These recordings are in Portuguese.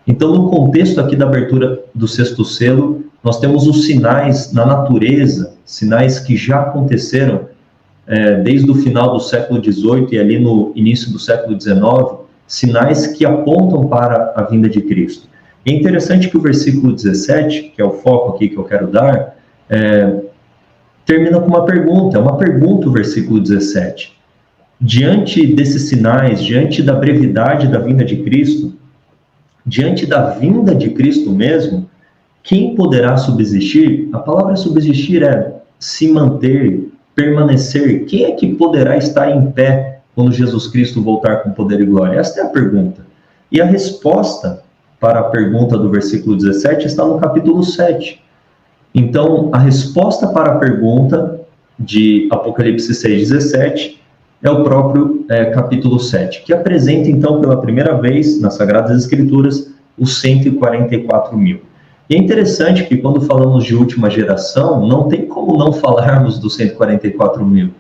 Então, no contexto aqui da abertura do sexto selo, nós temos os sinais na natureza, sinais que já aconteceram desde o final do século XVIII e ali no início do século XIX, sinais que apontam para a vinda de Cristo. E é interessante que o versículo 17, que é o foco aqui que eu quero dar, termina com uma pergunta, o versículo 17. Diante desses sinais, diante da brevidade da vinda de Cristo, diante da vinda de Cristo mesmo, quem poderá subsistir? A palavra subsistir é se manter, permanecer. Quem é que poderá estar em pé quando Jesus Cristo voltar com poder e glória? Esta é a pergunta. E a resposta para a pergunta do versículo 17 está no capítulo 7. Então, a resposta para a pergunta de Apocalipse 6,17 é o próprio capítulo 7, que apresenta, então, pela primeira vez nas Sagradas Escrituras, os 144 mil. E é interessante que, quando falamos de última geração, não tem como não falarmos dos 144 mil.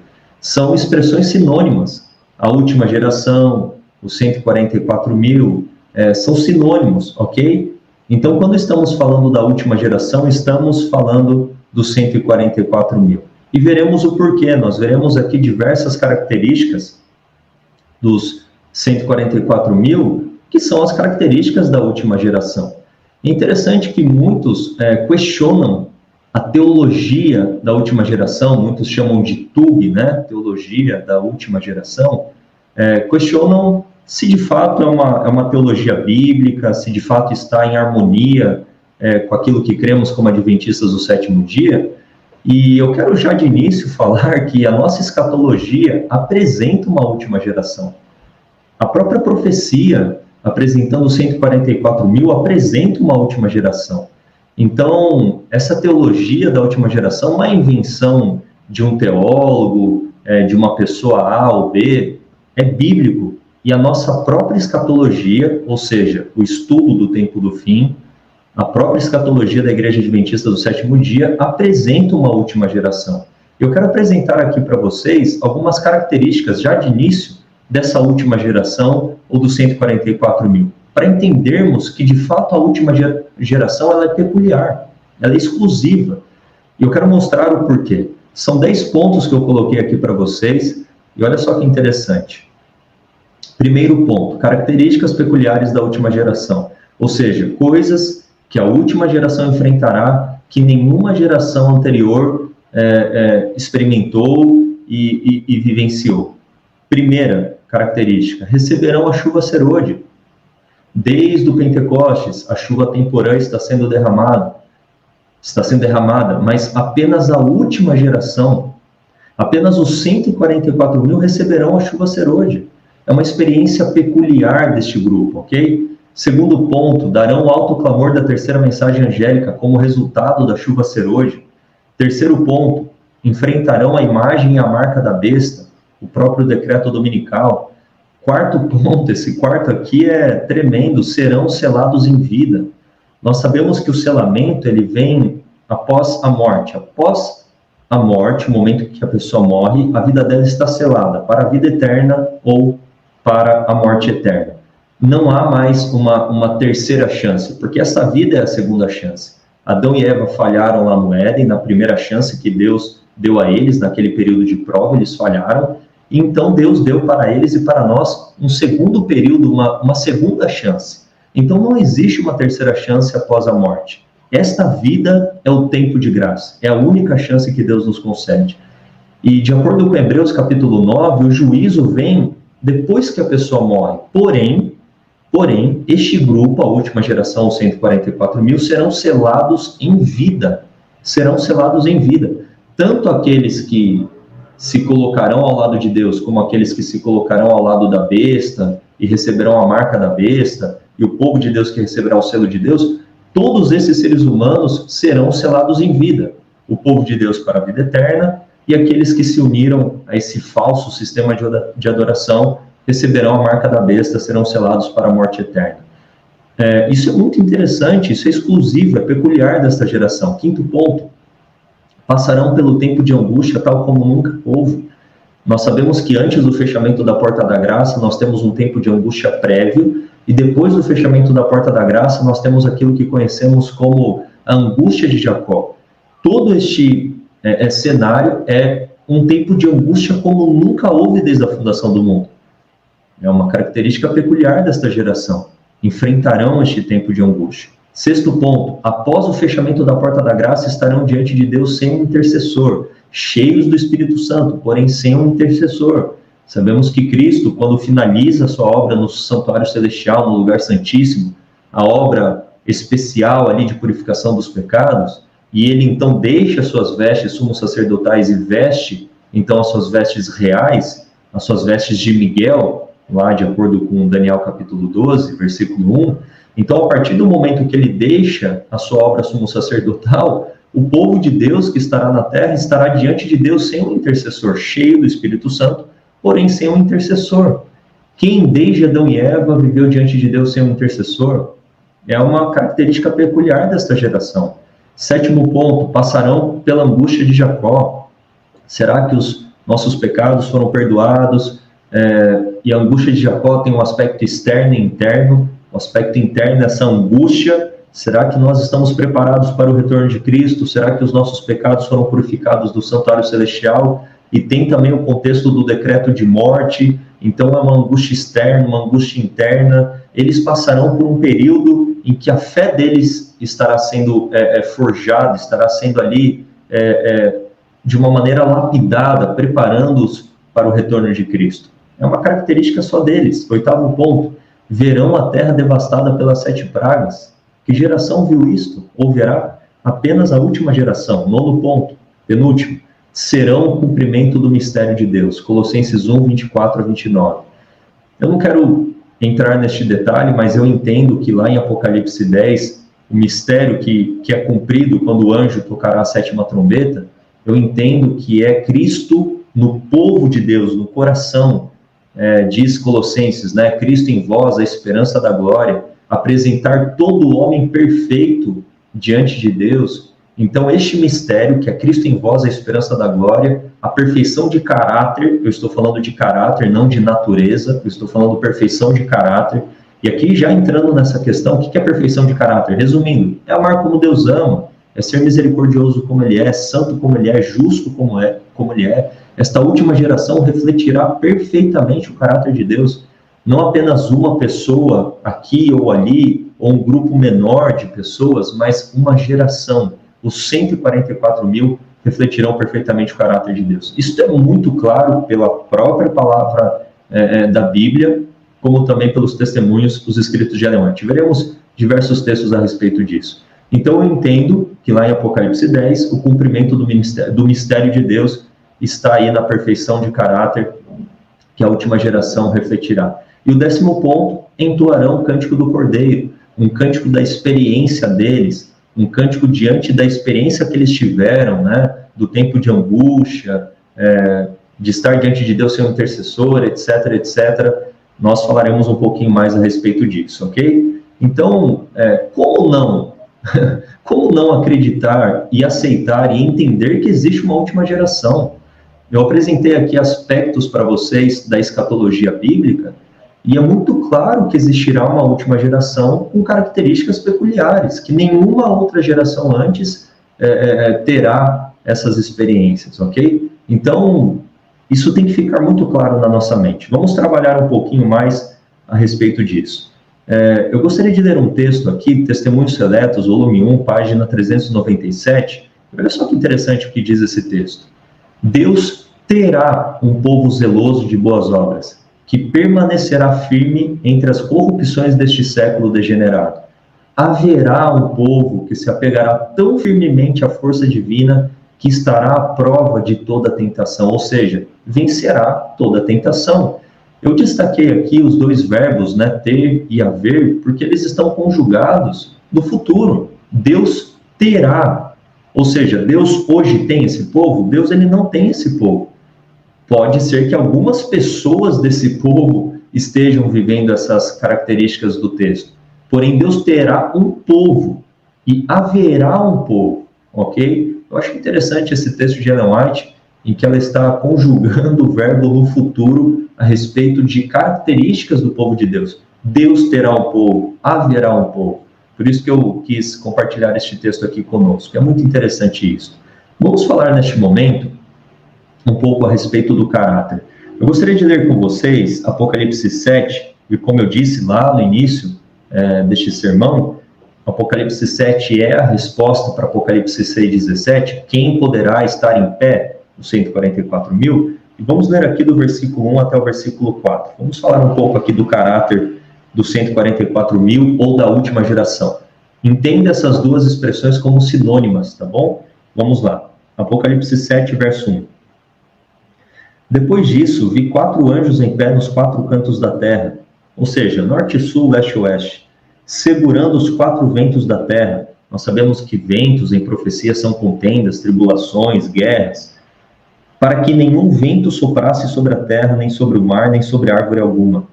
São expressões sinônimas. A última geração, os 144 mil, são sinônimos, ok? Então, quando estamos falando da última geração, estamos falando dos 144 mil. E veremos o porquê. Nós veremos aqui diversas características dos 144 mil, que são as características da última geração. É interessante que muitos questionam a teologia da última geração, muitos chamam de TUG, né? Teologia da última geração, questionam se de fato é uma teologia bíblica, se de fato está em harmonia com aquilo que cremos como adventistas do sétimo dia. E eu quero já de início falar que a nossa escatologia apresenta uma última geração. A própria profecia, apresentando 144 mil, apresenta uma última geração. Então, essa teologia da última geração não é invenção de um teólogo, de uma pessoa A ou B, é bíblico. E a nossa própria escatologia, ou seja, o estudo do tempo do fim, a própria escatologia da Igreja Adventista do sétimo dia apresenta uma última geração. Eu quero apresentar aqui para vocês algumas características, já de início, dessa última geração, ou dos 144 mil, para entendermos que, de fato, a última geração ela é peculiar, ela é exclusiva. E eu quero mostrar o porquê. São 10 pontos que eu coloquei aqui para vocês, e olha só que interessante. Primeiro ponto, características peculiares da última geração, ou seja, coisas que a última geração enfrentará que nenhuma geração anterior experimentou e vivenciou. Primeira característica, receberão a chuva serôdia. Desde o Pentecostes, a chuva temporã está sendo derramada, mas apenas a última geração, apenas os 144 mil receberão a chuva serôdia. É uma experiência peculiar deste grupo, ok? Segundo ponto, darão o alto clamor da terceira mensagem angélica como resultado da chuva serôdia. Terceiro ponto, enfrentarão a imagem e a marca da besta, o próprio decreto dominical. Quarto ponto, esse quarto aqui é tremendo, serão selados em vida. Nós sabemos que o selamento, ele vem após a morte. Após a morte, o momento que a pessoa morre, a vida dela está selada para a vida eterna ou para a morte eterna. Não há mais uma terceira chance, porque essa vida é a segunda chance. Adão e Eva falharam lá no Éden, na primeira chance que Deus deu a eles, naquele período de prova, eles falharam, e então Deus deu para eles e para nós um segundo período, uma segunda chance. Então não existe uma terceira chance após a morte. Esta vida é o tempo de graça, é a única chance que Deus nos concede. E de acordo com Hebreus capítulo 9, o juízo vem depois que a pessoa morre. Porém, este grupo, a última geração, os 144 mil, serão selados em vida. Serão selados em vida. Tanto aqueles que se colocarão ao lado de Deus, como aqueles que se colocarão ao lado da besta e receberão a marca da besta, e o povo de Deus que receberá o selo de Deus, todos esses seres humanos serão selados em vida. O povo de Deus para a vida eterna, e aqueles que se uniram a esse falso sistema de adoração receberão a marca da besta, serão selados para a morte eterna. Isso é muito interessante, isso é exclusivo, é peculiar desta geração. Quinto ponto, passarão pelo tempo de angústia tal como nunca houve. Nós sabemos que antes do fechamento da porta da graça, nós temos um tempo de angústia prévio, E depois do fechamento da porta da graça, nós temos aquilo que conhecemos como a angústia de Jacó. Todo este cenário é um tempo de angústia como nunca houve desde a fundação do mundo. É uma característica peculiar desta geração. Enfrentarão este tempo de angústia. Sexto ponto, após o fechamento da porta da graça, estarão diante de Deus sem um intercessor, cheios do Espírito Santo, porém sem um intercessor. Sabemos que Cristo, quando finaliza a sua obra no santuário celestial, no lugar santíssimo, a obra especial ali de purificação dos pecados, e ele então deixa suas vestes sumos sacerdotais e veste então as suas vestes reais, as suas vestes de Miguel, lá de acordo com Daniel capítulo 12, versículo 1. Então, a partir do momento que ele deixa a sua obra sumo sacerdotal, o povo de Deus que estará na terra estará diante de Deus sem um intercessor, cheio do Espírito Santo, porém sem um intercessor. Quem desde Adão e Eva viveu diante de Deus sem um intercessor? É uma característica peculiar desta geração. Sétimo ponto, passarão pela angústia de Jacó. Será que os nossos pecados foram perdoados? E a angústia de Jacó tem um aspecto externo e interno. O aspecto interno é essa angústia. Será que nós estamos preparados para o retorno de Cristo? Será que os nossos pecados foram purificados do santuário celestial? E tem também o contexto do decreto de morte. Então é uma angústia externa, uma angústia interna. Eles passarão por um período em que a fé deles estará sendo forjada, estará sendo ali de uma maneira lapidada, preparando-os para o retorno de Cristo. É uma característica só deles. Oitavo ponto, verão a terra devastada pelas 7 pragas. Que geração viu isto? Ou verá? Apenas a última geração. Nono ponto, penúltimo, serão o cumprimento do mistério de Deus. Colossenses 1, 24 a 29. Eu não quero entrar neste detalhe, mas eu entendo que lá em Apocalipse 10, o mistério que é cumprido quando o anjo tocará a 7ª trombeta, eu entendo que é Cristo no povo de Deus, no coração, diz Colossenses, né? Cristo em vós, a esperança da glória, apresentar todo o homem perfeito diante de Deus. Então, este mistério, que é Cristo em vós, a esperança da glória, a perfeição de caráter, eu estou falando de caráter, não de natureza, eu estou falando de perfeição de caráter, e aqui já entrando nessa questão, o que é perfeição de caráter? Resumindo, é amar como Deus ama, é ser misericordioso como Ele é, santo como Ele é, justo como Ele é. Esta última geração refletirá perfeitamente o caráter de Deus, não apenas uma pessoa aqui ou ali, ou um grupo menor de pessoas, mas uma geração. Os 144 mil refletirão perfeitamente o caráter de Deus. Isso é muito claro pela própria palavra da Bíblia, como também pelos testemunhos dos escritos de Ellen White. Veremos diversos textos a respeito disso. Então eu entendo que lá em Apocalipse 10, o cumprimento do mistério de Deus está aí na perfeição de caráter que a última geração refletirá. E o 10º ponto, entoarão o cântico do Cordeiro, um cântico da experiência deles, um cântico diante da experiência que eles tiveram, né, do tempo de angústia, de estar diante de Deus sem um intercessor, etc, etc. Nós falaremos um pouquinho mais a respeito disso, ok? Então, como não acreditar e aceitar e entender que existe uma última geração? Eu apresentei aqui aspectos para vocês da escatologia bíblica, e é muito claro que existirá uma última geração com características peculiares, que nenhuma outra geração antes terá essas experiências, ok? Então, isso tem que ficar muito claro na nossa mente. Vamos trabalhar um pouquinho mais a respeito disso. Eu gostaria de ler um texto aqui, Testemunhos Seletos, volume 1, página 397. Olha só que interessante o que diz esse texto. Deus terá um povo zeloso de boas obras, que permanecerá firme entre as corrupções deste século degenerado. Haverá um povo que se apegará tão firmemente à força divina que estará à prova de toda tentação, ou seja, vencerá toda tentação. Eu destaquei aqui os 2 verbos, né, ter e haver, porque eles estão conjugados no futuro. Deus terá, ou seja, Deus hoje tem esse povo? Deus ele não tem esse povo. Pode ser que algumas pessoas desse povo estejam vivendo essas características do texto. Porém, Deus terá um povo e haverá um povo, ok? Eu acho interessante esse texto de Ellen White, em que ela está conjugando o verbo no futuro a respeito de características do povo de Deus. Deus terá um povo, haverá um povo. Por isso que eu quis compartilhar este texto aqui conosco. É muito interessante isso. Vamos falar neste momento um pouco a respeito do caráter. Eu gostaria de ler com vocês Apocalipse 7, e como eu disse lá no início deste sermão, Apocalipse 7 é a resposta para Apocalipse 6,17, quem poderá estar em pé, os 144 mil, e vamos ler aqui do versículo 1 até o versículo 4. Vamos falar um pouco aqui do caráter dos 144 mil ou da última geração. Entenda essas duas expressões como sinônimas, tá bom? Vamos lá. Apocalipse 7, verso 1. Depois disso, vi 4 anjos em pé nos 4 cantos da terra, ou seja, norte, sul, leste e oeste, segurando os 4 ventos da terra. Nós sabemos que ventos em profecia são contendas, tribulações, guerras, para que nenhum vento soprasse sobre a terra, nem sobre o mar, nem sobre árvore alguma.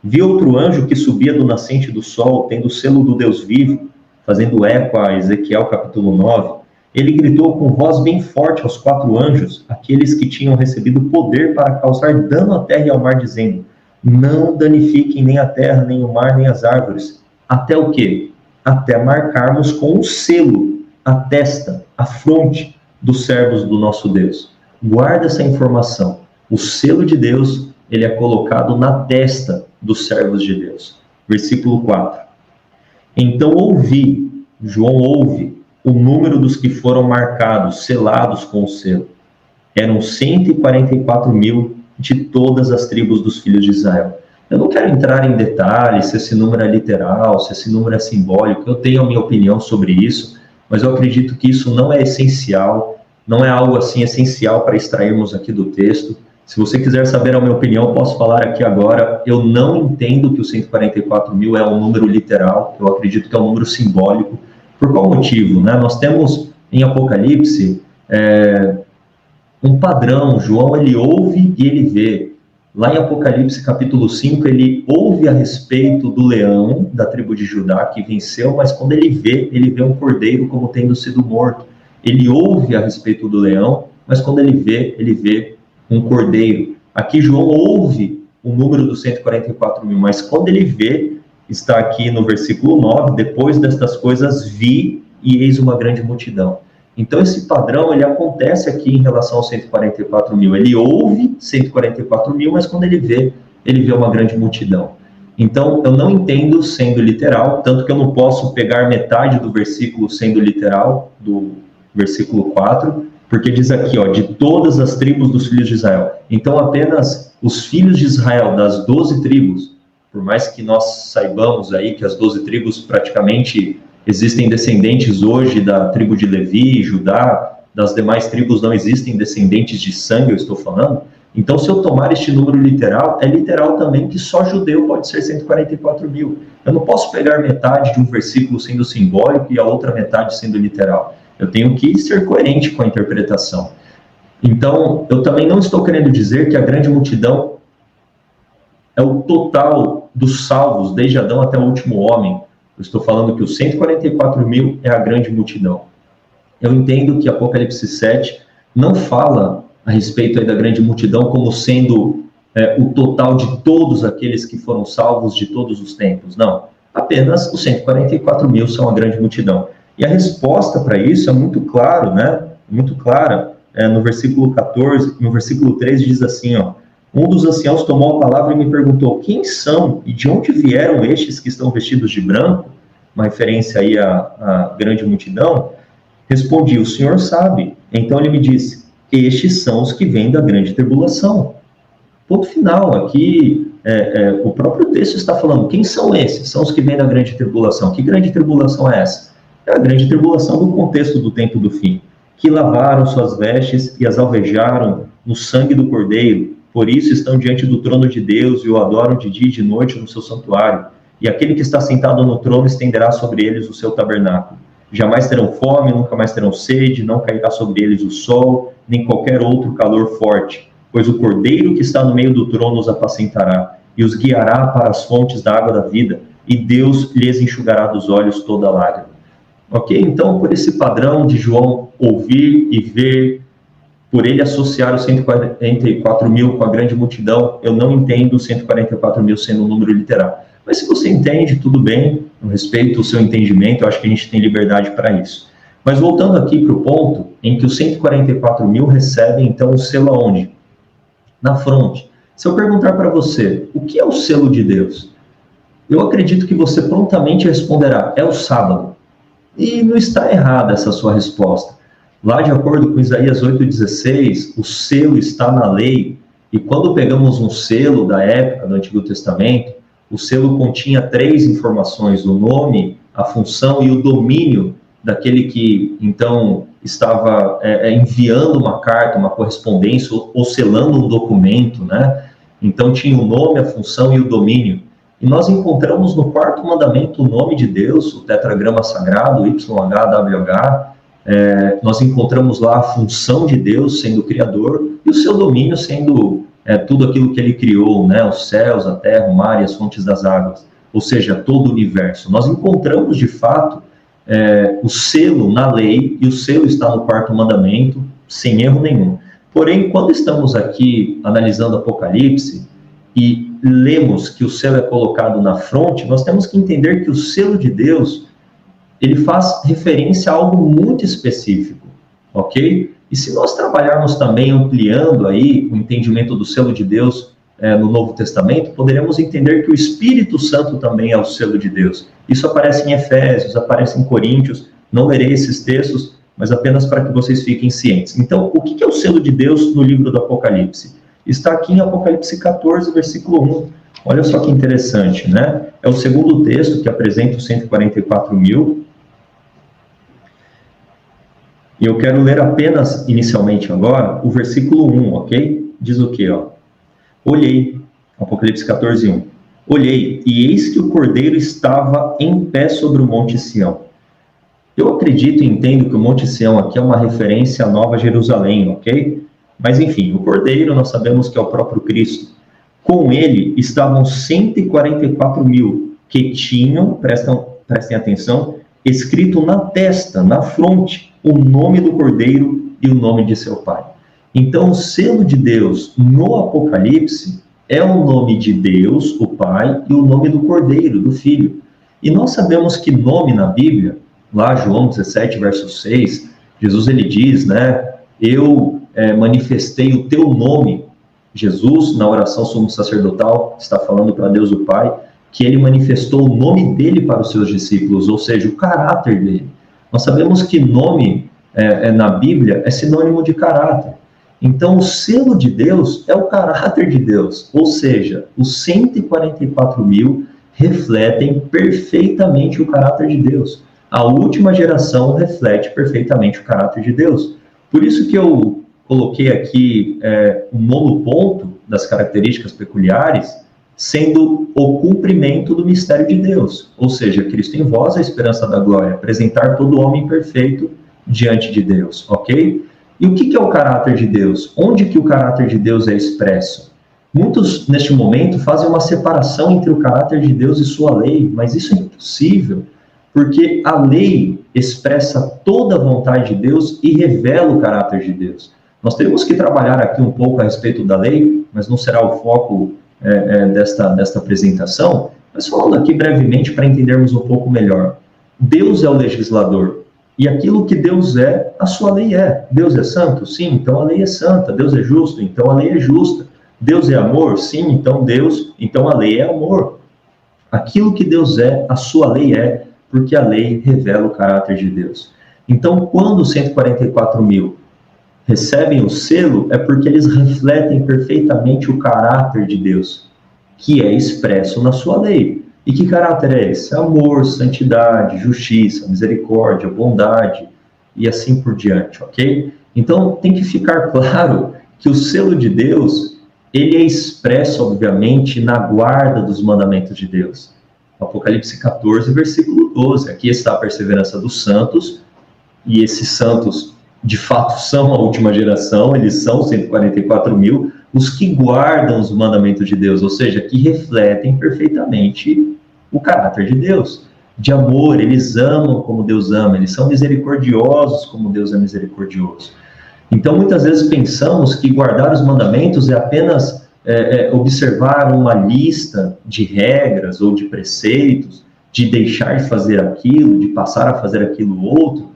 Vi outro anjo que subia do nascente do sol, tendo o selo do Deus vivo, fazendo eco a Ezequiel capítulo 9. Ele gritou com voz bem forte aos 4 anjos, aqueles que tinham recebido poder para causar dano à terra e ao mar, dizendo: não danifiquem nem a terra, nem o mar, nem as árvores. Até o quê? Até marcarmos com um selo a testa, a fronte dos servos do nosso Deus. Guarda essa informação. O selo de Deus, ele é colocado na testa dos servos de Deus. Versículo 4. Então ouvi, João ouve, o número dos que foram marcados, selados com o selo. Eram 144 mil de todas as tribos dos filhos de Israel. Eu não quero entrar em detalhes se esse número é literal, se esse número é simbólico. Eu tenho a minha opinião sobre isso, mas eu acredito que isso não é essencial, não é algo assim essencial para extrairmos aqui do texto. Se você quiser saber a minha opinião, posso falar aqui agora. Eu não entendo que os 144 mil é um número literal, eu acredito que é um número simbólico. Por qual motivo? Né? Nós temos em Apocalipse um padrão. João, ele ouve e ele vê. Lá em Apocalipse capítulo 5, ele ouve a respeito do leão da tribo de Judá que venceu, mas quando ele vê um cordeiro como tendo sido morto. Ele ouve a respeito do leão, mas quando ele vê um cordeiro. Aqui João ouve o número dos 144 mil, mas quando ele vê, está aqui no versículo 9, depois destas coisas vi e eis uma grande multidão. Então esse padrão, ele acontece aqui em relação aos 144 mil. Ele ouve 144 mil, mas quando ele vê uma grande multidão. Então eu não entendo sendo literal, tanto que eu não posso pegar metade do versículo sendo literal, do versículo 4, porque diz aqui, ó, de todas as tribos dos filhos de Israel. Então apenas os filhos de Israel, das 12 tribos, por mais que nós saibamos aí que as 12 tribos praticamente existem descendentes hoje da tribo de Levi, Judá, das demais tribos não existem descendentes de sangue, eu estou falando. Então, se eu tomar este número literal, é literal também que só judeu pode ser 144 mil. Eu não posso pegar metade de um versículo sendo simbólico e a outra metade sendo literal. Eu tenho que ser coerente com a interpretação. Então, eu também não estou querendo dizer que a grande multidão é o total dos salvos, desde Adão até o último homem. Eu estou falando que os 144 mil é a grande multidão. Eu entendo que Apocalipse 7 não fala a respeito aí da grande multidão como sendo o total de todos aqueles que foram salvos de todos os tempos. Não, apenas os 144 mil são a grande multidão. E a resposta para isso é muito claro, né? Muito clara. No versículo 14, no versículo 13 diz assim, ó: um dos anciãos tomou a palavra e me perguntou: quem são e de onde vieram estes que estão vestidos de branco? Uma referência aí à grande multidão. Respondi: o Senhor sabe. Então ele me disse: estes são os que vêm da grande tribulação. Ponto final. Aqui, o próprio texto está falando: quem são esses? São os que vêm da grande tribulação. Que grande tribulação é essa? É a grande tribulação do contexto do tempo do fim, que lavaram suas vestes e as alvejaram no sangue do Cordeiro. Por isso estão diante do trono de Deus e o adoram de dia e de noite no seu santuário. E aquele que está sentado no trono estenderá sobre eles o seu tabernáculo. Jamais terão fome, nunca mais terão sede, não cairá sobre eles o sol, nem qualquer outro calor forte. Pois o Cordeiro que está no meio do trono os apacentará e os guiará para as fontes da água da vida, e Deus lhes enxugará dos olhos toda lágrima. Ok? Então, por esse padrão de João ouvir e ver, por ele associar os 144 mil com a grande multidão, eu não entendo os 144 mil sendo um número literal. Mas se você entende, tudo bem, eu respeito o seu entendimento, eu acho que a gente tem liberdade para isso. Mas voltando aqui para o ponto em que os 144 mil recebem, então, o selo aonde? Na fronte. Se eu perguntar para você, o que é o selo de Deus? Eu acredito que você prontamente responderá, é o sábado. E não está errada essa sua resposta. Lá, de acordo com Isaías 8,16, o selo está na lei. E quando pegamos um selo da época do Antigo Testamento, o selo continha 3 informações: o nome, a função e o domínio daquele que, então, estava enviando uma carta, uma correspondência, ou selando um documento, né? Então, tinha o nome, a função e o domínio. E nós encontramos no 4º mandamento o nome de Deus, o tetragrama sagrado, YHWH. Nós encontramos lá a função de Deus sendo o Criador e o seu domínio sendo tudo aquilo que ele criou, né? Os céus, a terra, o mar e as fontes das águas, ou seja, todo o universo. Nós encontramos, de fato, o selo na lei, e o selo está no 4º mandamento, sem erro nenhum. Porém, quando estamos aqui analisando Apocalipse e lemos que o selo é colocado na fronte, nós temos que entender que o selo de Deus, ele faz referência a algo muito específico, ok? E se nós trabalharmos também ampliando aí o entendimento do selo de Deus no Novo Testamento, poderemos entender que o Espírito Santo também é o selo de Deus. Isso aparece em Efésios, aparece em Coríntios, não lerei esses textos, mas apenas para que vocês fiquem cientes. Então, o que é o selo de Deus no livro do Apocalipse? Está aqui em Apocalipse 14, versículo 1. Olha só que interessante, né? É o segundo texto que apresenta os 144 mil. E eu quero ler apenas, inicialmente agora, o versículo 1, ok? Diz o quê, ó? Olhei, Apocalipse 14, 1. Olhei, e eis que o Cordeiro estava em pé sobre o Monte Sião. Eu acredito e entendo que o Monte Sião aqui é uma referência à Nova Jerusalém, ok? Mas enfim, o Cordeiro nós sabemos que é o próprio Cristo. Com ele estavam 144 mil que tinham, prestem atenção, escrito na testa, na fronte, o nome do Cordeiro e o nome de seu Pai. Então, o selo de Deus no Apocalipse é o nome de Deus, o Pai, e o nome do Cordeiro, do Filho. E nós sabemos que nome na Bíblia, lá João 17, verso 6, Jesus ele diz, né, eu manifestei o teu nome. Jesus, na oração sumo sacerdotal, está falando para Deus o Pai, que ele manifestou o nome dele para os seus discípulos, ou seja, o caráter dele. Nós sabemos que nome na Bíblia é sinônimo de caráter. Então, o selo de Deus é o caráter de Deus, ou seja, os 144 mil refletem perfeitamente o caráter de Deus. A última geração reflete perfeitamente o caráter de Deus. Por isso que eu coloquei aqui o 9º ponto das características peculiares, sendo o cumprimento do mistério de Deus, ou seja, Cristo em vós, a esperança da glória, apresentar todo homem perfeito diante de Deus, ok? E o que é o caráter de Deus? Onde que o caráter de Deus é expresso? Muitos, neste momento, fazem uma separação entre o caráter de Deus e sua lei, mas isso é impossível, porque a lei expressa toda a vontade de Deus e revela o caráter de Deus. Nós teremos que trabalhar aqui um pouco a respeito da lei, mas não será o foco desta apresentação, mas falando aqui brevemente para entendermos um pouco melhor. Deus é o legislador, e aquilo que Deus é, a sua lei é. Deus é santo? Sim, então a lei é santa. Deus é justo? Então a lei é justa. Deus é amor? Sim, então a lei é amor. Aquilo que Deus é, a sua lei é, porque a lei revela o caráter de Deus. Então, quando os 144 mil recebem o selo, é porque eles refletem perfeitamente o caráter de Deus, que é expresso na sua lei. E que caráter é esse? Amor, santidade, justiça, misericórdia, bondade e assim por diante, ok? Então, tem que ficar claro que o selo de Deus, ele é expresso, obviamente, na guarda dos mandamentos de Deus. Apocalipse 14, versículo 12. Aqui está a perseverança dos santos, e esses santos, de fato, são a última geração, eles são 144 mil, os que guardam os mandamentos de Deus, ou seja, que refletem perfeitamente o caráter de Deus. De amor, eles amam como Deus ama, eles são misericordiosos como Deus é misericordioso. Então, muitas vezes pensamos que guardar os mandamentos é apenas observar uma lista de regras ou de preceitos, de deixar de fazer aquilo, de passar a fazer aquilo outro.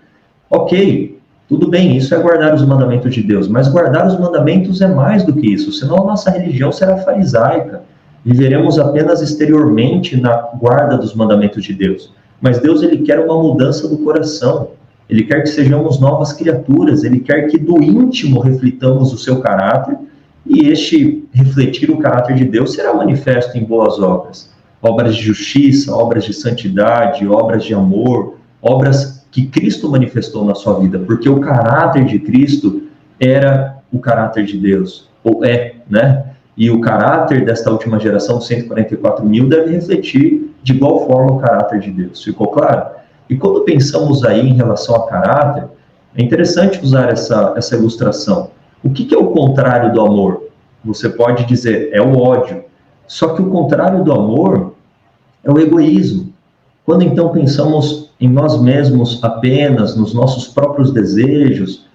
Ok, tudo bem, isso é guardar os mandamentos de Deus, mas guardar os mandamentos é mais do que isso, senão a nossa religião será farisaica. Viveremos apenas exteriormente na guarda dos mandamentos de Deus. Mas Deus, ele quer uma mudança do coração. Ele quer que sejamos novas criaturas. Ele quer que do íntimo reflitamos o seu caráter. E este refletir o caráter de Deus será manifesto em boas obras. Obras de justiça, obras de santidade, obras de amor, obras que Cristo manifestou na sua vida. Porque o caráter de Cristo era o caráter de Deus. Ou é, né? E o caráter desta última geração, 144 mil, deve refletir de igual forma o caráter de Deus. Ficou claro? E quando pensamos aí em relação a caráter, é interessante usar essa ilustração. O que é o contrário do amor? Você pode dizer, é o ódio. Só que o contrário do amor é o egoísmo. Quando então pensamos em nós mesmos apenas, nos nossos próprios desejos,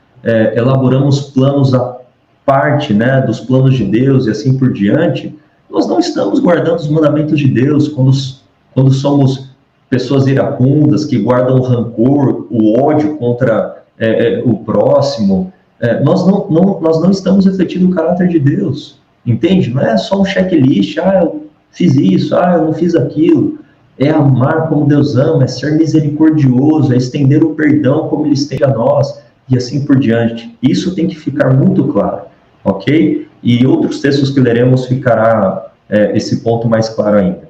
elaboramos planos a parte, né, dos planos de Deus e assim por diante, nós não estamos guardando os mandamentos de Deus quando somos pessoas iracundas, que guardam o rancor, o ódio contra o próximo. Nós não estamos refletindo o caráter de Deus, entende? Não é só um checklist, eu fiz isso, eu não fiz aquilo. É amar como Deus ama, é ser misericordioso, é estender o perdão como Ele estende a nós, e assim por diante. Isso tem que ficar muito claro. Ok? E outros textos que leremos ficará esse ponto mais claro ainda.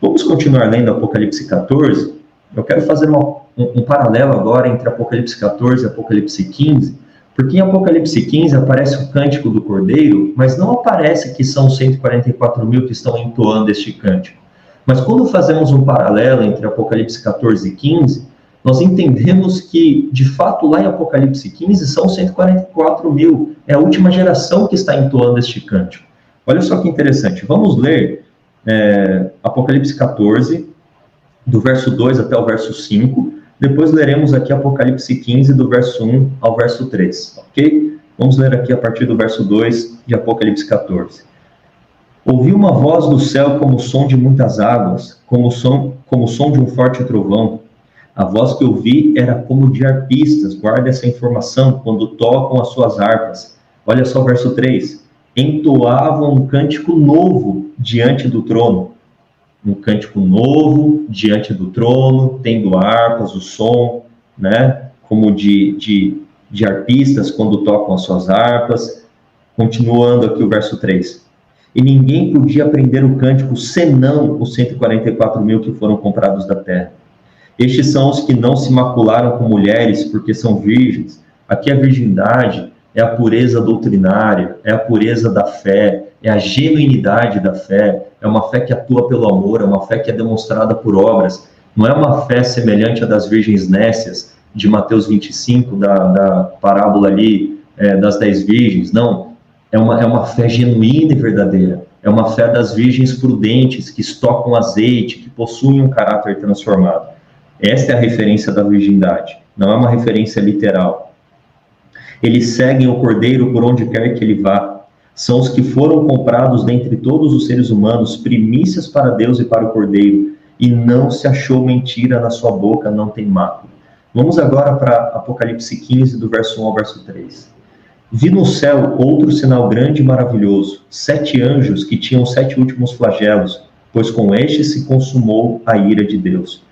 Vamos continuar lendo Apocalipse 14. Eu quero fazer um paralelo agora entre Apocalipse 14 e Apocalipse 15, porque em Apocalipse 15 aparece o cântico do Cordeiro, mas não aparece que são 144 mil que estão entoando este cântico. Mas quando fazemos um paralelo entre Apocalipse 14 e 15, nós entendemos que, de fato, lá em Apocalipse 15, são 144 mil. É a última geração que está entoando este cântico. Olha só que interessante. Vamos ler Apocalipse 14, do verso 2 até o verso 5. Depois leremos aqui Apocalipse 15, do verso 1 ao verso 3. Ok? Vamos ler aqui a partir do verso 2 de Apocalipse 14. Ouvi uma voz do céu como o som de muitas águas, como o som de um forte trovão. A voz que eu vi era como de arpistas, guarda essa informação, quando tocam as suas harpas. Olha só o verso 3. Entoavam um cântico novo diante do trono. Um cântico novo diante do trono, tendo harpas, o som, né? Como de arpistas quando tocam as suas harpas. Continuando aqui o verso 3. E ninguém podia aprender o cântico, senão os 144 mil que foram comprados da terra. Estes são os que não se macularam com mulheres, porque são virgens. Aqui a virgindade é a pureza doutrinária, é a pureza da fé, é a genuinidade da fé, é uma fé que atua pelo amor, é uma fé que é demonstrada por obras. Não é uma fé semelhante à das virgens nécias, de Mateus 25, da parábola ali das 10 virgens. Não, é uma fé genuína e verdadeira. É uma fé das virgens prudentes, que estocam azeite, que possuem um caráter transformado. Esta é a referência da virgindade, não é uma referência literal. Eles seguem o Cordeiro por onde quer que ele vá. São os que foram comprados dentre todos os seres humanos, primícias para Deus e para o Cordeiro, e não se achou mentira na sua boca, não tem mácula. Vamos agora para Apocalipse 15, do verso 1 ao verso 3. Vi no céu outro sinal grande e maravilhoso, 7 anjos que tinham 7 últimos flagelos, pois com este se consumou a ira de Deus.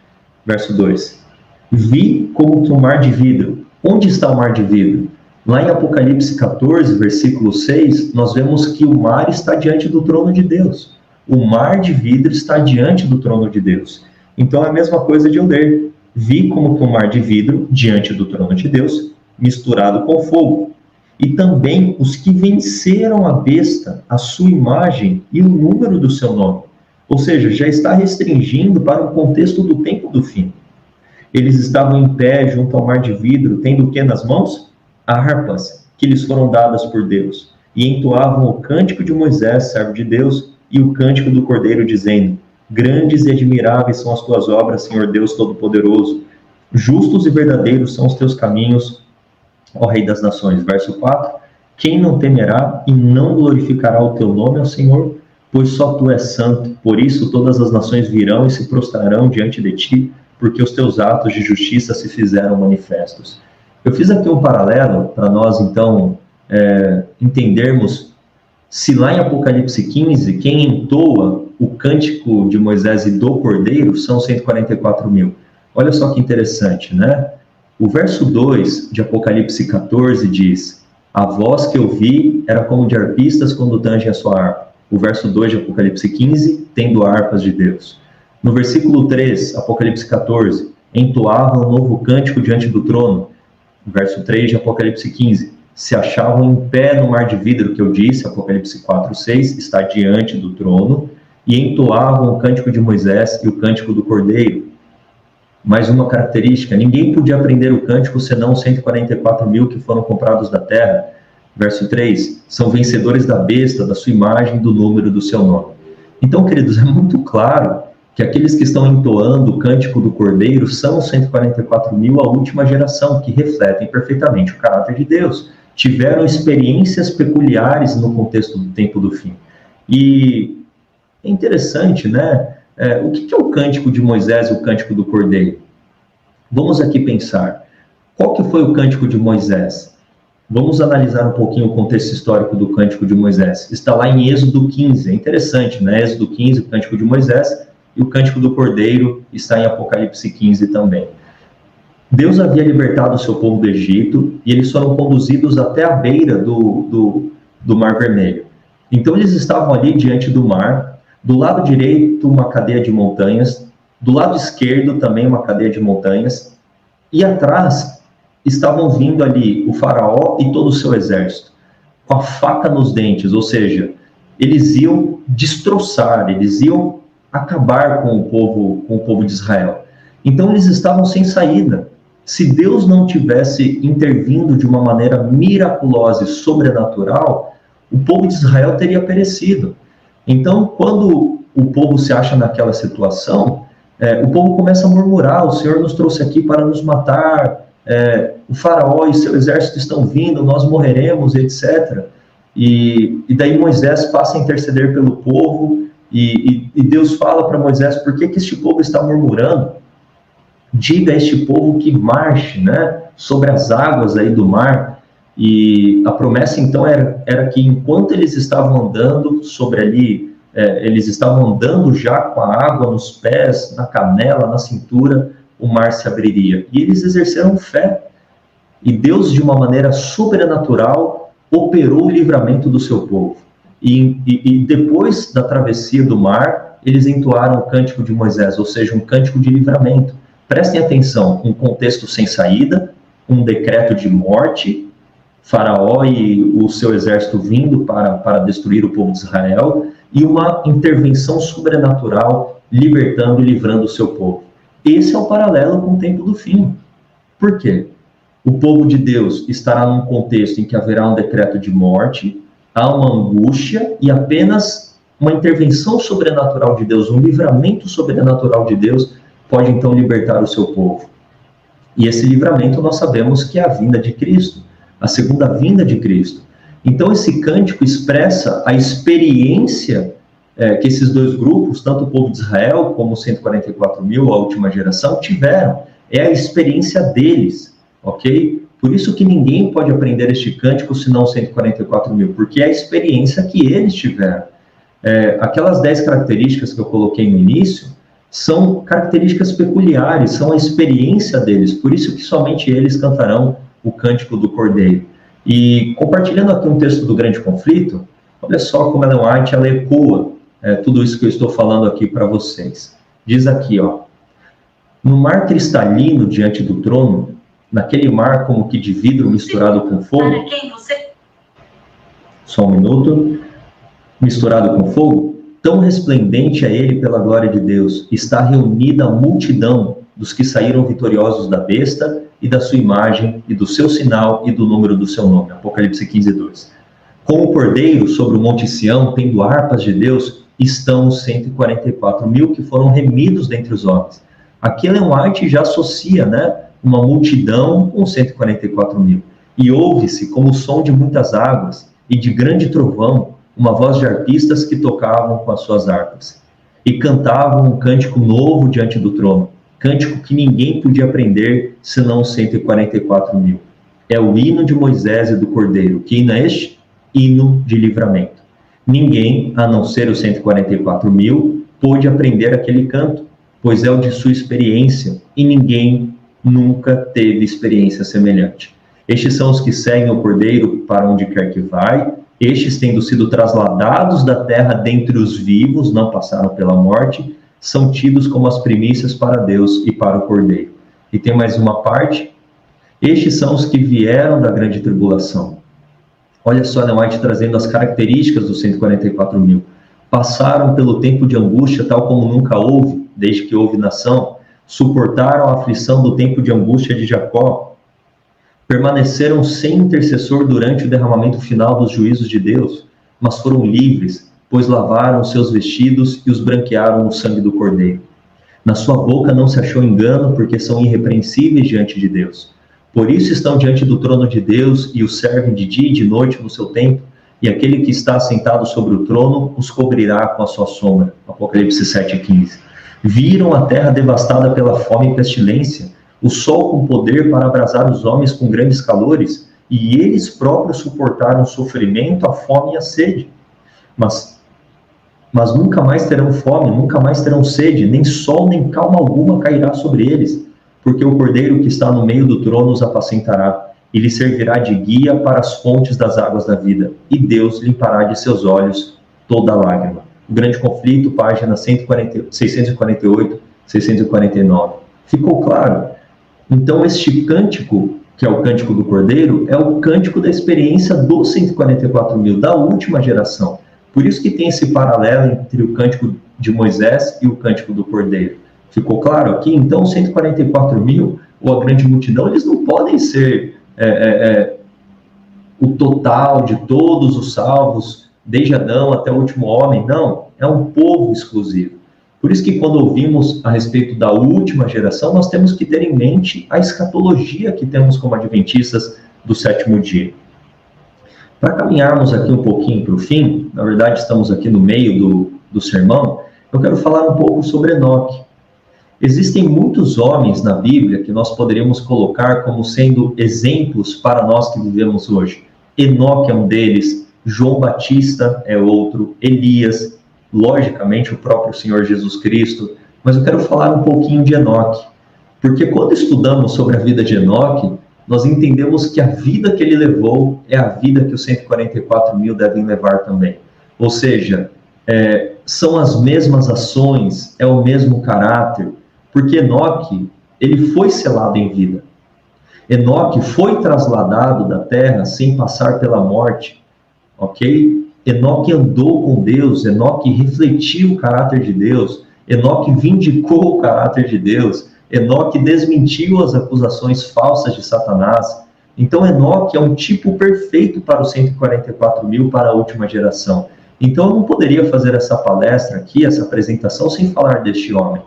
Verso 2. Vi como que um mar de vidro. Onde está o mar de vidro? Lá em Apocalipse 14, versículo 6, nós vemos que o mar está diante do trono de Deus. O mar de vidro está diante do trono de Deus. Então é a mesma coisa de eu ler. Vi como que um mar de vidro diante do trono de Deus, misturado com fogo. E também os que venceram a besta, a sua imagem e o número do seu nome. Ou seja, já está restringindo para o contexto do tempo do fim. Eles estavam em pé junto ao mar de vidro, tendo o que nas mãos? Harpas, que lhes foram dadas por Deus. E entoavam o cântico de Moisés, servo de Deus, e o cântico do Cordeiro, dizendo: Grandes e admiráveis são as tuas obras, Senhor Deus Todo-Poderoso. Justos e verdadeiros são os teus caminhos, ó Rei das Nações. Verso 4. Quem não temerá e não glorificará o teu nome, ó Senhor? Pois só tu és santo. Por isso todas as nações virão e se prostrarão diante de ti, porque os teus atos de justiça se fizeram manifestos. Eu fiz aqui um paralelo para nós, então, entendermos se lá em Apocalipse 15, quem entoa o cântico de Moisés e do Cordeiro são 144 mil. Olha só que interessante, né? O verso 2 de Apocalipse 14 diz: a voz que eu vi era como de arpistas quando tangem a sua harpa. O verso 2 de Apocalipse 15, tendo harpas de Deus. No versículo 3, Apocalipse 14, entoavam um novo cântico diante do trono. No verso 3 de Apocalipse 15, se achavam em pé no mar de vidro, que eu disse, Apocalipse 4, 6, está diante do trono, e entoavam o cântico de Moisés e o cântico do Cordeiro. Mais uma característica: ninguém podia aprender o cântico senão os 144 mil que foram comprados da terra. Verso 3, são vencedores da besta, da sua imagem, do número do seu nome. Então, queridos, é muito claro que aqueles que estão entoando o cântico do Cordeiro são os 144 mil, a última geração, que refletem perfeitamente o caráter de Deus. Tiveram experiências peculiares no contexto do tempo do fim. E é interessante, né? O que é o cântico de Moisés e o cântico do Cordeiro? Vamos aqui pensar. Qual que foi o cântico de Moisés? Vamos analisar um pouquinho o contexto histórico do cântico de Moisés. Está lá em Êxodo 15. É interessante, né? Êxodo 15, o cântico de Moisés, e o cântico do Cordeiro está em Apocalipse 15 também. Deus havia libertado o seu povo do Egito e eles foram conduzidos até a beira do Mar Vermelho. Então eles estavam ali diante do mar, do lado direito uma cadeia de montanhas, do lado esquerdo também uma cadeia de montanhas, e atrás estavam vindo ali o faraó e todo o seu exército, com a faca nos dentes, ou seja, eles iam destroçar, eles iam acabar com o povo de Israel. Então eles estavam sem saída. Se Deus não tivesse intervindo de uma maneira miraculosa e sobrenatural, o povo de Israel teria perecido. Então, quando o povo se acha naquela situação, o povo começa a murmurar: o Senhor nos trouxe aqui para nos matar, o faraó e seu exército estão vindo, nós morreremos, etc. E daí Moisés passa a interceder pelo povo, e Deus fala para Moisés: por que este povo está murmurando? Diga a este povo que marche, né, sobre as águas aí do mar. E a promessa então era que enquanto eles estavam andando sobre ali, eles estavam andando já com a água nos pés, na canela, na cintura, o mar se abriria. E eles exerceram fé. E Deus, de uma maneira sobrenatural, operou o livramento do seu povo. E depois da travessia do mar, eles entoaram o cântico de Moisés, ou seja, um cântico de livramento. Prestem atenção: um contexto sem saída, um decreto de morte, Faraó e o seu exército vindo para destruir o povo de Israel, e uma intervenção sobrenatural libertando e livrando o seu povo. Esse é o paralelo com o tempo do fim. Por quê? O povo de Deus estará num contexto em que haverá um decreto de morte, há uma angústia e apenas uma intervenção sobrenatural de Deus, um livramento sobrenatural de Deus pode então libertar o seu povo. E esse livramento nós sabemos que é a vinda de Cristo, a segunda vinda de Cristo. Então esse cântico expressa a experiência que esses dois grupos, tanto o povo de Israel como os 144 mil, a última geração, tiveram. É a experiência deles, ok? Por isso que ninguém pode aprender este cântico senão 144 mil, porque é a experiência que eles tiveram. Aquelas 10 características que eu coloquei no início são características peculiares, são a experiência deles, por isso que somente eles cantarão o cântico do Cordeiro. E compartilhando aqui um texto do Grande Conflito, olha só como Ellen White ela ecoa tudo isso que eu estou falando aqui para vocês. Diz aqui, ó: no mar cristalino diante do trono, naquele mar como que de vidro misturado com fogo... Para quem você... Só um minuto. Misturado com fogo, tão resplendente é ele pela glória de Deus, está reunida a multidão dos que saíram vitoriosos da besta e da sua imagem, e do seu sinal e do número do seu nome. Apocalipse 15, 2. Com o Cordeiro sobre o Monte Sião, tendo harpas de Deus, estão os 144 mil que foram remidos dentre os homens. Aqui Ellen White já associa, né, uma multidão com 144 mil. E ouve-se, como o som de muitas águas e de grande trovão, uma voz de arpistas que tocavam com as suas harpas. E cantavam um cântico novo diante do trono, cântico que ninguém podia aprender, senão os 144 mil. É o hino de Moisés e do Cordeiro. Que hino é este? Hino de livramento. Ninguém, a não ser os 144 mil, pôde aprender aquele canto, pois é o de sua experiência, e ninguém nunca teve experiência semelhante. Estes são os que seguem o Cordeiro para onde quer que vai, estes, tendo sido trasladados da terra dentre os vivos, não passaram pela morte, são tidos como as primícias para Deus e para o Cordeiro. E tem mais uma parte: estes são os que vieram da grande tribulação. Olha só, Ellen White trazendo as características dos 144 mil. Passaram pelo tempo de angústia, tal como nunca houve, desde que houve nação, suportaram a aflição do tempo de angústia de Jacó, permaneceram sem intercessor durante o derramamento final dos juízos de Deus, mas foram livres, pois lavaram os seus vestidos e os branquearam no sangue do Cordeiro. Na sua boca não se achou engano, porque são irrepreensíveis diante de Deus. Por isso estão diante do trono de Deus e o servem de dia e de noite no seu templo, e aquele que está sentado sobre o trono os cobrirá com a sua sombra. Apocalipse 7:15. Viram a terra devastada pela fome e pestilência, o sol com poder para abrasar os homens com grandes calores, e eles próprios suportaram o sofrimento, a fome e a sede. Mas nunca mais terão fome, nunca mais terão sede, nem sol nem calma alguma cairá sobre eles, porque o Cordeiro que está no meio do trono os apacentará, e lhe servirá de guia para as fontes das águas da vida, e Deus limpará de seus olhos toda lágrima. O Grande Conflito, página 648, 649. Ficou claro? Então, este cântico, que é o cântico do Cordeiro, é o cântico da experiência dos 144 mil, da última geração. Por isso que tem esse paralelo entre o cântico de Moisés e o cântico do Cordeiro. Ficou claro aqui? Então, os 144 mil, ou a grande multidão, eles não podem ser o total de todos os salvos, desde Adão até o último homem. Não, é um povo exclusivo. Por isso que quando ouvimos a respeito da última geração, nós temos que ter em mente a escatologia que temos como adventistas do sétimo dia. Para caminharmos aqui um pouquinho para o fim, na verdade estamos aqui no meio do sermão, eu quero falar um pouco sobre Enoque. Existem muitos homens na Bíblia que nós poderíamos colocar como sendo exemplos para nós que vivemos hoje. Enoque é um deles, João Batista é outro, Elias, logicamente o próprio Senhor Jesus Cristo, mas eu quero falar um pouquinho de Enoque, porque quando estudamos sobre a vida de Enoque, nós entendemos que a vida que ele levou é a vida que os 144 mil devem levar também. Ou seja, são as mesmas ações, é o mesmo caráter, porque Enoque, ele foi selado em vida. Enoque foi trasladado da terra sem passar pela morte, ok? Enoque andou com Deus, Enoque refletiu o caráter de Deus, Enoque vindicou o caráter de Deus, Enoque desmentiu as acusações falsas de Satanás. Então, Enoque é um tipo perfeito para os 144 mil, para a última geração. Então, eu não poderia fazer essa palestra aqui, essa apresentação, sem falar deste homem,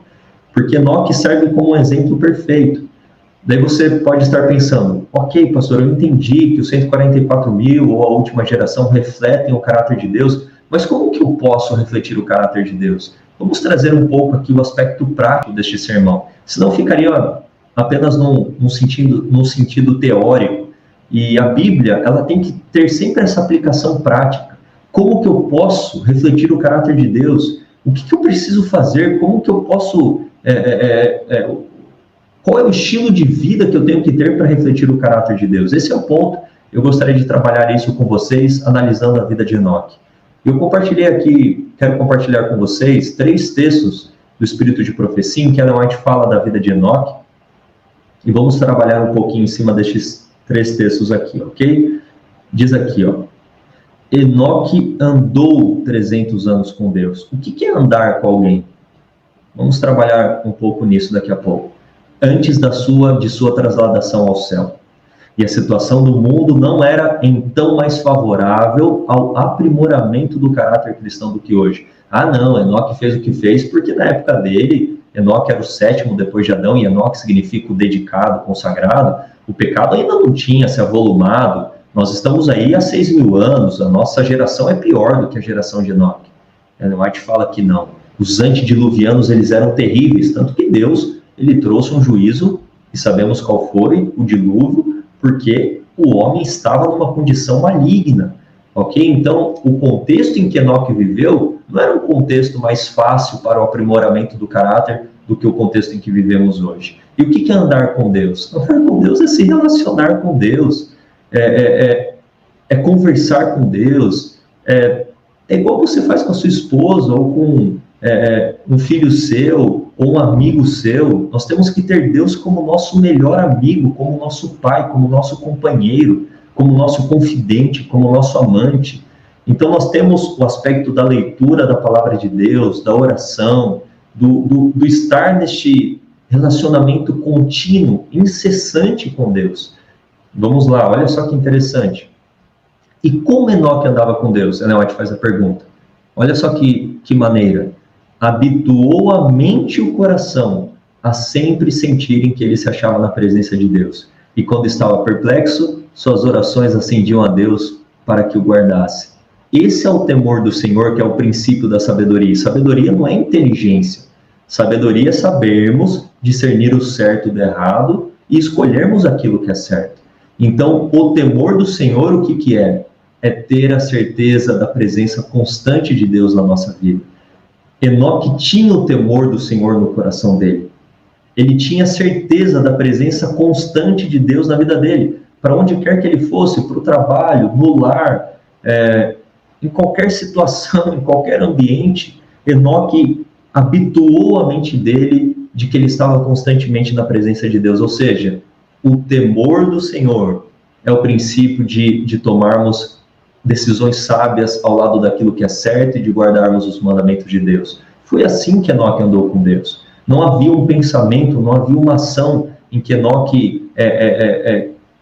porque Enoque serve como um exemplo perfeito. Daí você pode estar pensando, ok, pastor, eu entendi que os 144 mil ou a última geração refletem o caráter de Deus, mas como que eu posso refletir o caráter de Deus? Vamos trazer um pouco aqui o aspecto prático deste sermão, senão ficaria apenas num sentido teórico. E a Bíblia, ela tem que ter sempre essa aplicação prática. Como que eu posso refletir o caráter de Deus? O que eu preciso fazer? Como que eu posso... qual é o estilo de vida que eu tenho que ter para refletir o caráter de Deus? Esse é o ponto. Eu gostaria de trabalhar isso com vocês, analisando a vida de Enoque. Eu compartilhei aqui, quero compartilhar com vocês 3 textos do Espírito de Profecia, em que Ellen White fala da vida de Enoque, e vamos trabalhar um pouquinho em cima destes 3 textos aqui, ok? Diz aqui, ó, Enoque andou 300 anos com Deus. O que é andar com alguém? Vamos trabalhar um pouco nisso daqui a pouco. Antes de sua trasladação ao céu. E a situação do mundo não era então mais favorável ao aprimoramento do caráter cristão do que hoje. Ah, não, Enoque fez o que fez porque na época dele, Enoque era o 7º depois de Adão, e Enoque significa o dedicado, consagrado. O pecado ainda não tinha se avolumado. Nós estamos aí há 6.000 anos, a nossa geração é pior do que a geração de Enoque. Ellen White fala que não. Os antediluvianos, eles eram terríveis, tanto que Deus, ele trouxe um juízo, e sabemos qual foi, o dilúvio, porque o homem estava numa condição maligna, ok? Então, o contexto em que Enoque viveu não era um contexto mais fácil para o aprimoramento do caráter do que o contexto em que vivemos hoje. E o que é andar com Deus? Andar com Deus é se relacionar com Deus, é conversar com Deus, é igual você faz com a sua esposa ou com um filho seu ou um amigo seu. Nós temos que ter Deus como nosso melhor amigo, como nosso pai, como nosso companheiro, como nosso confidente, como nosso amante. Então nós temos o aspecto da leitura da palavra de Deus, da oração, do estar neste relacionamento contínuo, incessante com Deus. Vamos lá, olha só que interessante. E como Enoque andava com Deus? Ellen White faz a pergunta. Olha só que maneira. Habituou a mente e o coração a sempre sentirem que ele se achava na presença de Deus. E quando estava perplexo, suas orações ascendiam a Deus para que o guardasse. Esse é o temor do Senhor, que é o princípio da sabedoria. Sabedoria não é inteligência. Sabedoria é sabermos discernir o certo do errado e escolhermos aquilo que é certo. Então, o temor do Senhor, o que é? É ter a certeza da presença constante de Deus na nossa vida. Enoque tinha o temor do Senhor no coração dele. Ele tinha certeza da presença constante de Deus na vida dele. Para onde quer que ele fosse, para o trabalho, no lar, em qualquer situação, em qualquer ambiente, Enoque habituou a mente dele de que ele estava constantemente na presença de Deus. Ou seja, o temor do Senhor é o princípio de tomarmos decisões sábias ao lado daquilo que é certo e de guardarmos os mandamentos de Deus. Foi assim que Enoque andou com Deus. Não havia um pensamento, não havia uma ação em que Enoque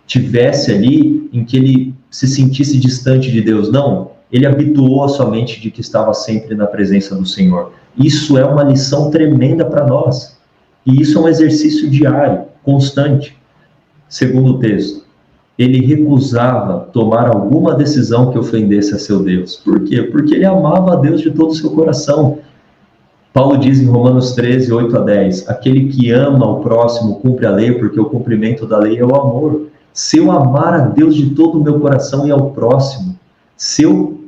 tivesse ali, em que ele se sentisse distante de Deus. Não, ele habituou a sua mente de que estava sempre na presença do Senhor. Isso é uma lição tremenda para nós. E isso é um exercício diário, constante. Segundo o texto, ele recusava tomar alguma decisão que ofendesse a seu Deus. Por quê? Porque ele amava a Deus de todo o seu coração. Paulo diz em Romanos 13, 8 a 10, aquele que ama o próximo cumpre a lei, porque o cumprimento da lei é o amor. Se eu amar a Deus de todo o meu coração e ao próximo, se eu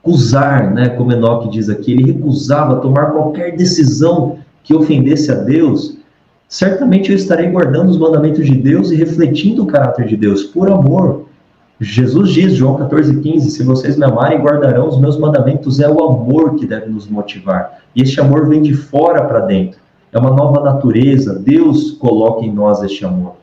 recusar, como Enoque diz aqui, ele recusava tomar qualquer decisão que ofendesse a Deus, certamente eu estarei guardando os mandamentos de Deus e refletindo o caráter de Deus, por amor. Jesus diz, João 14,15, se vocês me amarem, guardarão os meus mandamentos. É o amor que deve nos motivar. E este amor vem de fora para dentro. É uma nova natureza. Deus coloca em nós este amor.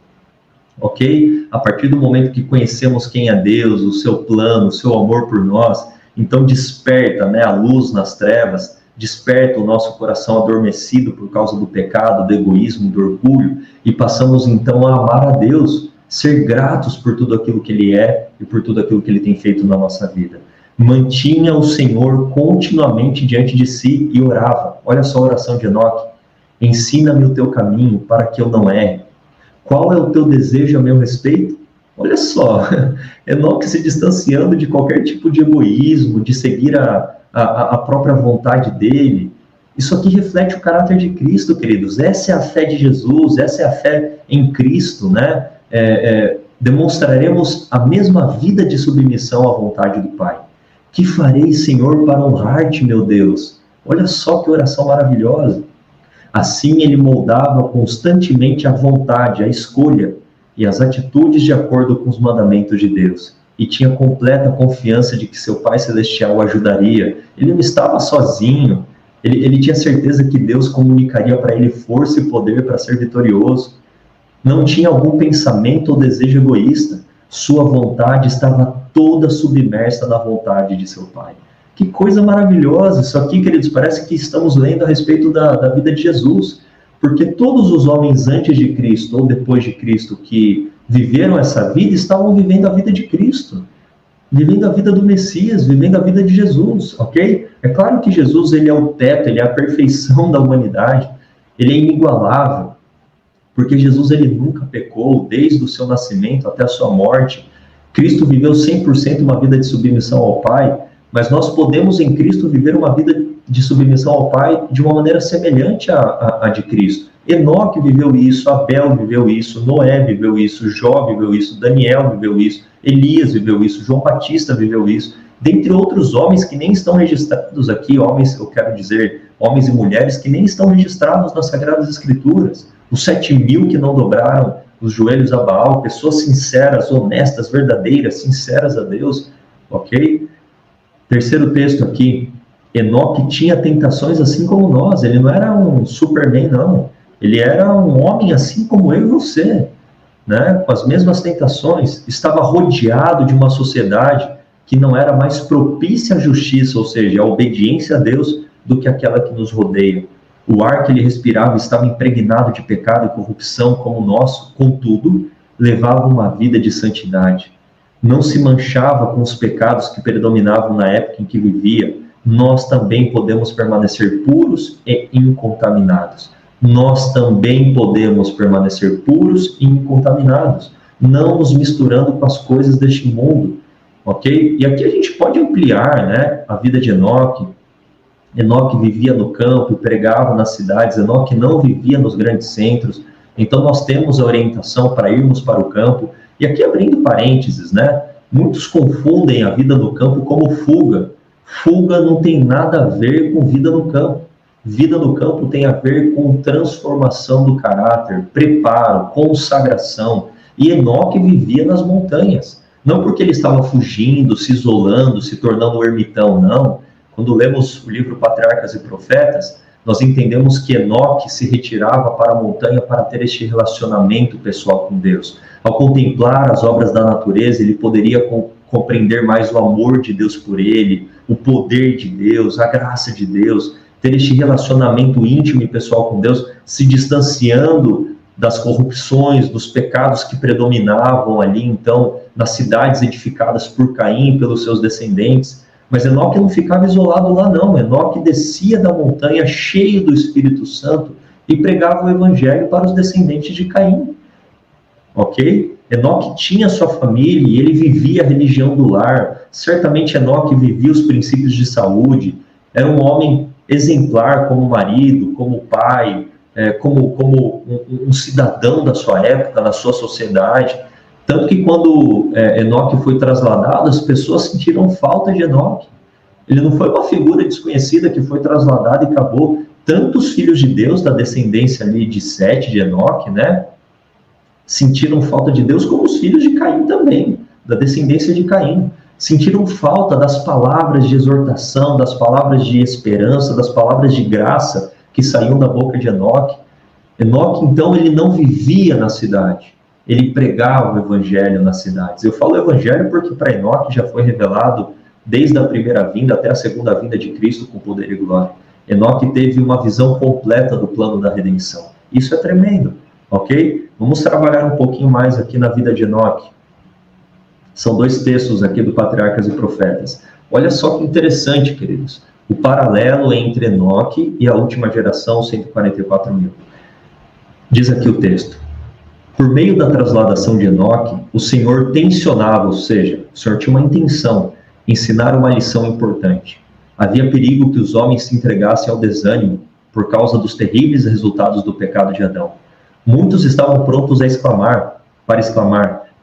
Ok? A partir do momento que conhecemos quem é Deus, o seu plano, o seu amor por nós, então desperta a luz nas trevas, desperta o nosso coração adormecido por causa do pecado, do egoísmo, do orgulho, e passamos então a amar a Deus, ser gratos por tudo aquilo que Ele é e por tudo aquilo que Ele tem feito na nossa vida. Mantinha o Senhor continuamente diante de si e orava. Olha só a oração de Enoque. Ensina-me o teu caminho para que eu não erre. Qual é o teu desejo a meu respeito? Olha só, Enoque se distanciando de qualquer tipo de egoísmo, de seguir a própria vontade dele. Isso aqui reflete o caráter de Cristo, queridos. Essa é a fé de Jesus, essa é a fé em Cristo, demonstraremos a mesma vida de submissão à vontade do Pai. Que farei, Senhor, para honrar-te, meu Deus? Olha só que oração maravilhosa. Assim ele moldava constantemente a vontade, a escolha e as atitudes de acordo com os mandamentos de Deus. E tinha completa confiança de que seu Pai Celestial o ajudaria. Ele não estava sozinho. Ele tinha certeza que Deus comunicaria para ele força e poder para ser vitorioso. Não tinha algum pensamento ou desejo egoísta. Sua vontade estava toda submersa na vontade de seu Pai. Que coisa maravilhosa! Isso aqui, queridos, parece que estamos lendo a respeito da vida de Jesus. Porque todos os homens antes de Cristo ou depois de Cristo que viveram essa vida, estavam vivendo a vida de Cristo. Vivendo a vida do Messias, vivendo a vida de Jesus, ok? É claro que Jesus, ele é o teto, ele é a perfeição da humanidade. Ele é inigualável. porque Jesus ele nunca pecou, desde o seu nascimento até a sua morte. Cristo viveu 100% uma vida de submissão ao Pai, mas nós podemos em Cristo viver uma vida de submissão ao Pai de uma maneira semelhante à de Cristo. Enoque viveu isso, Abel viveu isso, Noé viveu isso, Jó viveu isso, Daniel viveu isso, Elias viveu isso, João Batista viveu isso, dentre outros homens que nem estão registrados aqui, homens, eu quero dizer, homens e mulheres que nem estão registrados nas Sagradas Escrituras, os 7.000 que não dobraram os joelhos a Baal, pessoas sinceras, honestas, verdadeiras, sinceras a Deus, ok? Terceiro texto aqui, Enoque tinha tentações assim como nós, ele não era um Superman, não, ele era um homem assim como eu e você, né? Com as mesmas tentações, estava rodeado de uma sociedade que não era mais propícia à justiça, ou seja, à obediência a Deus, do que aquela que nos rodeia. O ar que ele respirava estava impregnado de pecado e corrupção como o nosso, contudo, levava uma vida de santidade. Não se manchava com os pecados que predominavam na época em que vivia. Nós também podemos permanecer puros e incontaminados. Nós também podemos permanecer puros e incontaminados, não nos misturando com as coisas deste mundo, ok? E aqui a gente pode ampliar, né, a vida de Enoque. Enoque vivia no campo e pregava nas cidades, Enoque não vivia nos grandes centros, então nós temos a orientação para irmos para o campo. E aqui abrindo parênteses, né, muitos confundem a vida no campo como fuga. Fuga não tem nada a ver com vida no campo. Vida no campo tem a ver com transformação do caráter, preparo, consagração. E Enoque vivia nas montanhas. Não porque ele estava fugindo, se isolando, se tornando um ermitão, não. Quando lemos o livro Patriarcas e Profetas, nós entendemos que Enoque se retirava para a montanha para ter este relacionamento pessoal com Deus. Ao contemplar as obras da natureza, ele poderia compreender mais o amor de Deus por ele, o poder de Deus, a graça de Deus, ter este relacionamento íntimo e pessoal com Deus, se distanciando das corrupções, dos pecados que predominavam ali, então, nas cidades edificadas por Caim e pelos seus descendentes. Mas Enoque não ficava isolado lá, não. Enoque descia da montanha cheio do Espírito Santo e pregava o evangelho para os descendentes de Caim. Ok? Enoque tinha sua família e ele vivia a religião do lar. Certamente Enoque vivia os princípios de saúde. Era um homem exemplar como marido, como pai, como um cidadão da sua época, na sua sociedade. Tanto que quando Enoque foi trasladado, as pessoas sentiram falta de Enoque. Ele não foi uma figura desconhecida que foi trasladada e acabou. Tantos filhos de Deus, da descendência ali de Sete, de Enoque, né, sentiram falta de Deus, como os filhos de Caim também, da descendência de Caim. Sentiram falta das palavras de exortação, das palavras de esperança, das palavras de graça que saíam da boca de Enoque. Enoque, então, ele não vivia na cidade. Ele pregava o evangelho nas cidades. Eu falo evangelho porque para Enoque já foi revelado desde a primeira vinda até a segunda vinda de Cristo com poder e glória. Enoque teve uma visão completa do plano da redenção. Isso é tremendo, ok? Vamos trabalhar um pouquinho mais aqui na vida de Enoque. São dois textos aqui do Patriarcas e Profetas. Olha só que interessante, queridos. O paralelo entre Enoque e a última geração, 144.000. Diz aqui o texto. Por meio da trasladação de Enoque, o Senhor tensionava, ou seja, o Senhor tinha uma intenção, ensinar uma lição importante. Havia perigo que os homens se entregassem ao desânimo por causa dos terríveis resultados do pecado de Adão. Muitos estavam prontos a exclamar,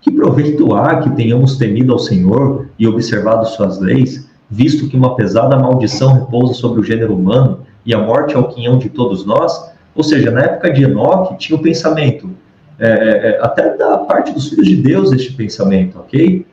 que proveito há que tenhamos temido ao Senhor e observado suas leis, visto que uma pesada maldição repousa sobre o gênero humano e a morte é o quinhão de todos nós? Ou seja, na época de Enoque tinha o pensamento, até da parte dos filhos de Deus, este pensamento, ok?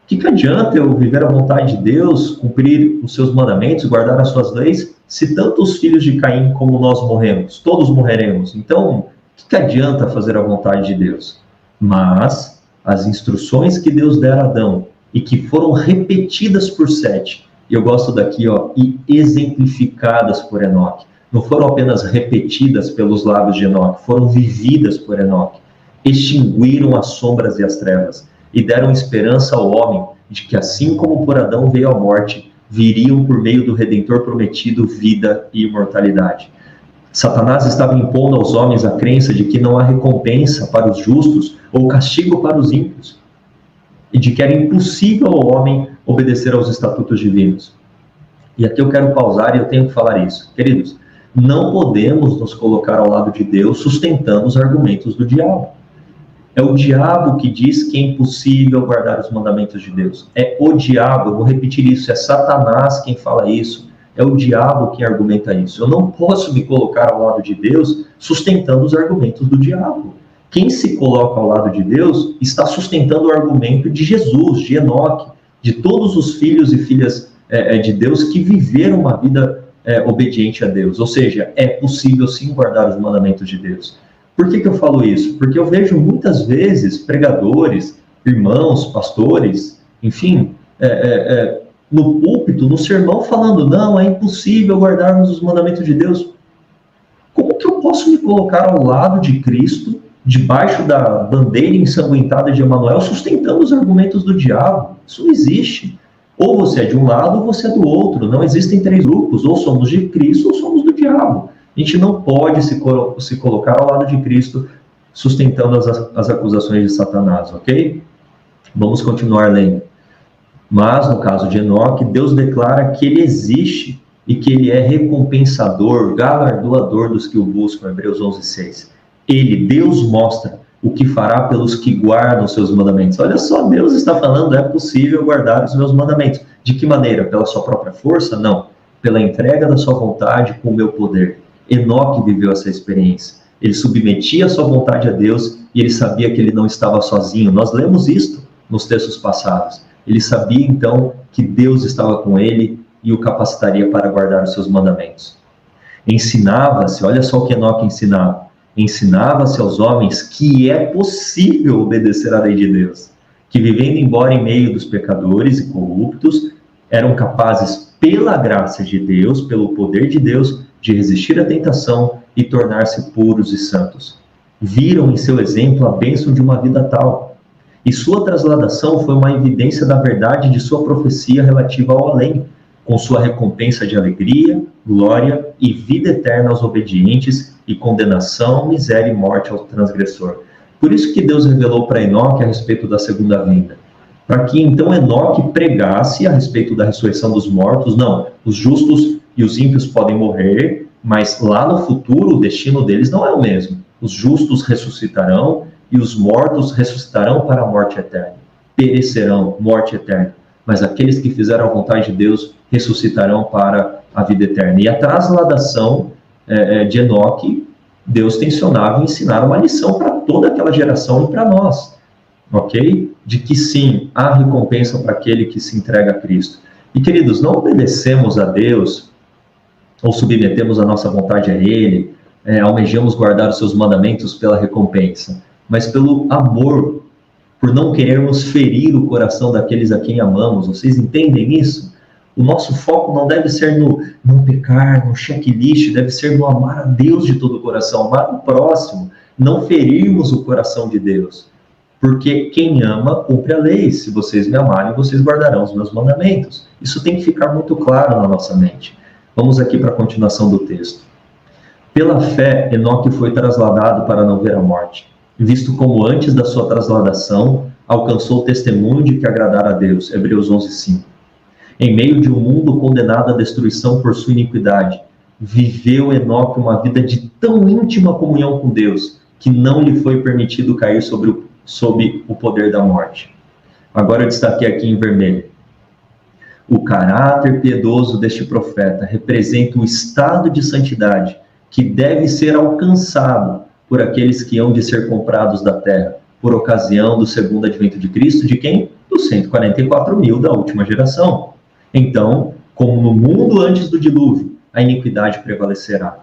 O que adianta eu viver a vontade de Deus, cumprir os seus mandamentos, guardar as suas leis, se tanto os filhos de Caim como nós morremos? Todos morreremos. Então, o que adianta fazer a vontade de Deus? Mas as instruções que Deus dera a Adão e que foram repetidas por Sete, e eu gosto daqui, ó, e exemplificadas por Enoque, não foram apenas repetidas pelos lábios de Enoque, foram vividas por Enoque, extinguiram as sombras e as trevas, e deram esperança ao homem de que assim como por Adão veio a morte, viriam por meio do Redentor prometido vida e imortalidade. Satanás estava impondo aos homens a crença de que não há recompensa para os justos ou castigo para os ímpios, e de que era impossível ao homem obedecer aos estatutos divinos. E aqui eu quero pausar e eu tenho que falar isso. Queridos, não podemos nos colocar ao lado de Deus sustentando os argumentos do diabo. É o diabo que diz que é impossível guardar os mandamentos de Deus. É o diabo, eu vou repetir isso, é Satanás quem fala isso. É o diabo quem argumenta isso. Eu não posso me colocar ao lado de Deus sustentando os argumentos do diabo. Quem se coloca ao lado de Deus está sustentando o argumento de Jesus, de Enoque, de todos os filhos e filhas de Deus que viveram uma vida obediente a Deus. Ou seja, é possível sim guardar os mandamentos de Deus. Por que eu falo isso? Porque eu vejo muitas vezes pregadores, irmãos, pastores, enfim, no púlpito, no sermão, falando, não, é impossível guardarmos os mandamentos de Deus. Como que eu posso me colocar ao lado de Cristo, debaixo da bandeira ensanguentada de Emanuel, sustentando os argumentos do diabo? Isso não existe. Ou você é de um lado, ou você é do outro. Não existem três grupos, ou somos de Cristo, ou somos do diabo. A gente não pode se colocar ao lado de Cristo, sustentando as acusações de Satanás, ok? Vamos continuar lendo. Mas, no caso de Enoque, Deus declara que ele existe e que ele é recompensador, galardoador dos que o buscam, Hebreus 11:6. Ele, Deus, mostra o que fará pelos que guardam os seus mandamentos. Olha só, Deus está falando, é possível guardar os meus mandamentos. De que maneira? Pela sua própria força? Não. Pela entrega da sua vontade com o meu poder. Enoque viveu essa experiência. Ele submetia a sua vontade a Deus e ele sabia que ele não estava sozinho. Nós lemos isto nos textos passados. Ele sabia, então, que Deus estava com ele e o capacitaria para guardar os seus mandamentos. Ensinava-se, olha só o que Enoque ensinava. Ensinava-se aos homens que é possível obedecer à lei de Deus, que vivendo embora em meio dos pecadores e corruptos, eram capazes, pela graça de Deus, pelo poder de Deus, de resistir à tentação e tornar-se puros e santos. Viram em seu exemplo a bênção de uma vida tal. E sua trasladação foi uma evidência da verdade de sua profecia relativa ao além, com sua recompensa de alegria, glória e vida eterna aos obedientes e condenação, miséria e morte ao transgressor. Por isso que Deus revelou para Enoque a respeito da segunda vinda. Para que então Enoque pregasse a respeito da ressurreição dos mortos. Não, os justos e os ímpios podem morrer, mas lá no futuro o destino deles não é o mesmo. Os justos ressuscitarão e os mortos ressuscitarão para a morte eterna. Perecerão, morte eterna. Mas aqueles que fizeram a vontade de Deus ressuscitarão para a vida eterna. E a trasladação de Enoque, Deus tensionava ensinar uma lição para toda aquela geração e para nós, ok? De que sim, há recompensa para aquele que se entrega a Cristo. E queridos, não obedecemos a Deus ou submetemos a nossa vontade a Ele, almejamos guardar os seus mandamentos pela recompensa, mas pelo amor, por não querermos ferir o coração daqueles a quem amamos. Vocês entendem isso? O nosso foco não deve ser no não pecar, no checklist, deve ser no amar a Deus de todo o coração, amar o próximo, não ferirmos o coração de Deus. Porque quem ama, cumpre a lei. Se vocês me amarem, vocês guardarão os meus mandamentos. Isso tem que ficar muito claro na nossa mente. Vamos aqui para a continuação do texto. Pela fé, Enoque foi trasladado para não ver a morte, visto como antes da sua trasladação, alcançou o testemunho de que agradara a Deus. Hebreus 11:5. Em meio de um mundo condenado à destruição por sua iniquidade, viveu Enoque uma vida de tão íntima comunhão com Deus, que não lhe foi permitido cair sob o poder da morte. Agora eu destaquei aqui em vermelho. O caráter piedoso deste profeta representa o estado de santidade que deve ser alcançado por aqueles que hão de ser comprados da terra, por ocasião do segundo advento de Cristo, de quem? Dos 144.000 da última geração. Então, como no mundo antes do dilúvio, a iniquidade prevalecerá.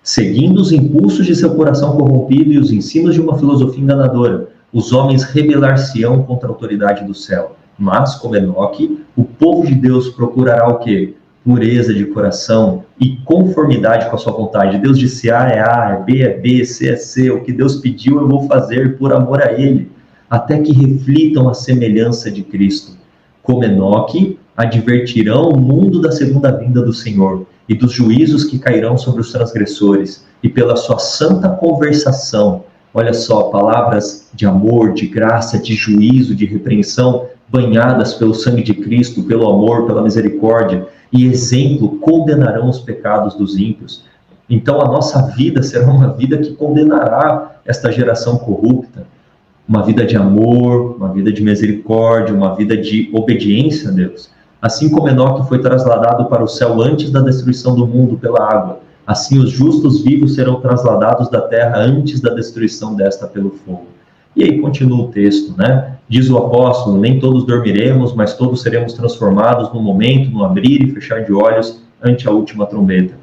Seguindo os impulsos de seu coração corrompido e os ensinos de uma filosofia enganadora, os homens rebelar-se-ão contra a autoridade do céu. Mas, como Enoque, o povo de Deus procurará o quê? Pureza de coração e conformidade com a sua vontade. Deus disse A é A, é B é B, C é C. O que Deus pediu eu vou fazer por amor a Ele, até que reflitam a semelhança de Cristo. Como Enoque, advertirão o mundo da segunda vinda do Senhor e dos juízos que cairão sobre os transgressores, e pela sua santa conversação. Olha só, palavras de amor, de graça, de juízo, de repreensão, banhadas pelo sangue de Cristo, pelo amor, pela misericórdia, e exemplo, condenarão os pecados dos ímpios. Então a nossa vida será uma vida que condenará esta geração corrupta, uma vida de amor, uma vida de misericórdia, uma vida de obediência a Deus. Assim como Enoque foi trasladado para o céu antes da destruição do mundo pela água, assim os justos vivos serão trasladados da terra antes da destruição desta pelo fogo. E aí continua o texto, né? Diz o apóstolo, nem todos dormiremos, mas todos seremos transformados no momento, no abrir e fechar de olhos, ante a última trombeta.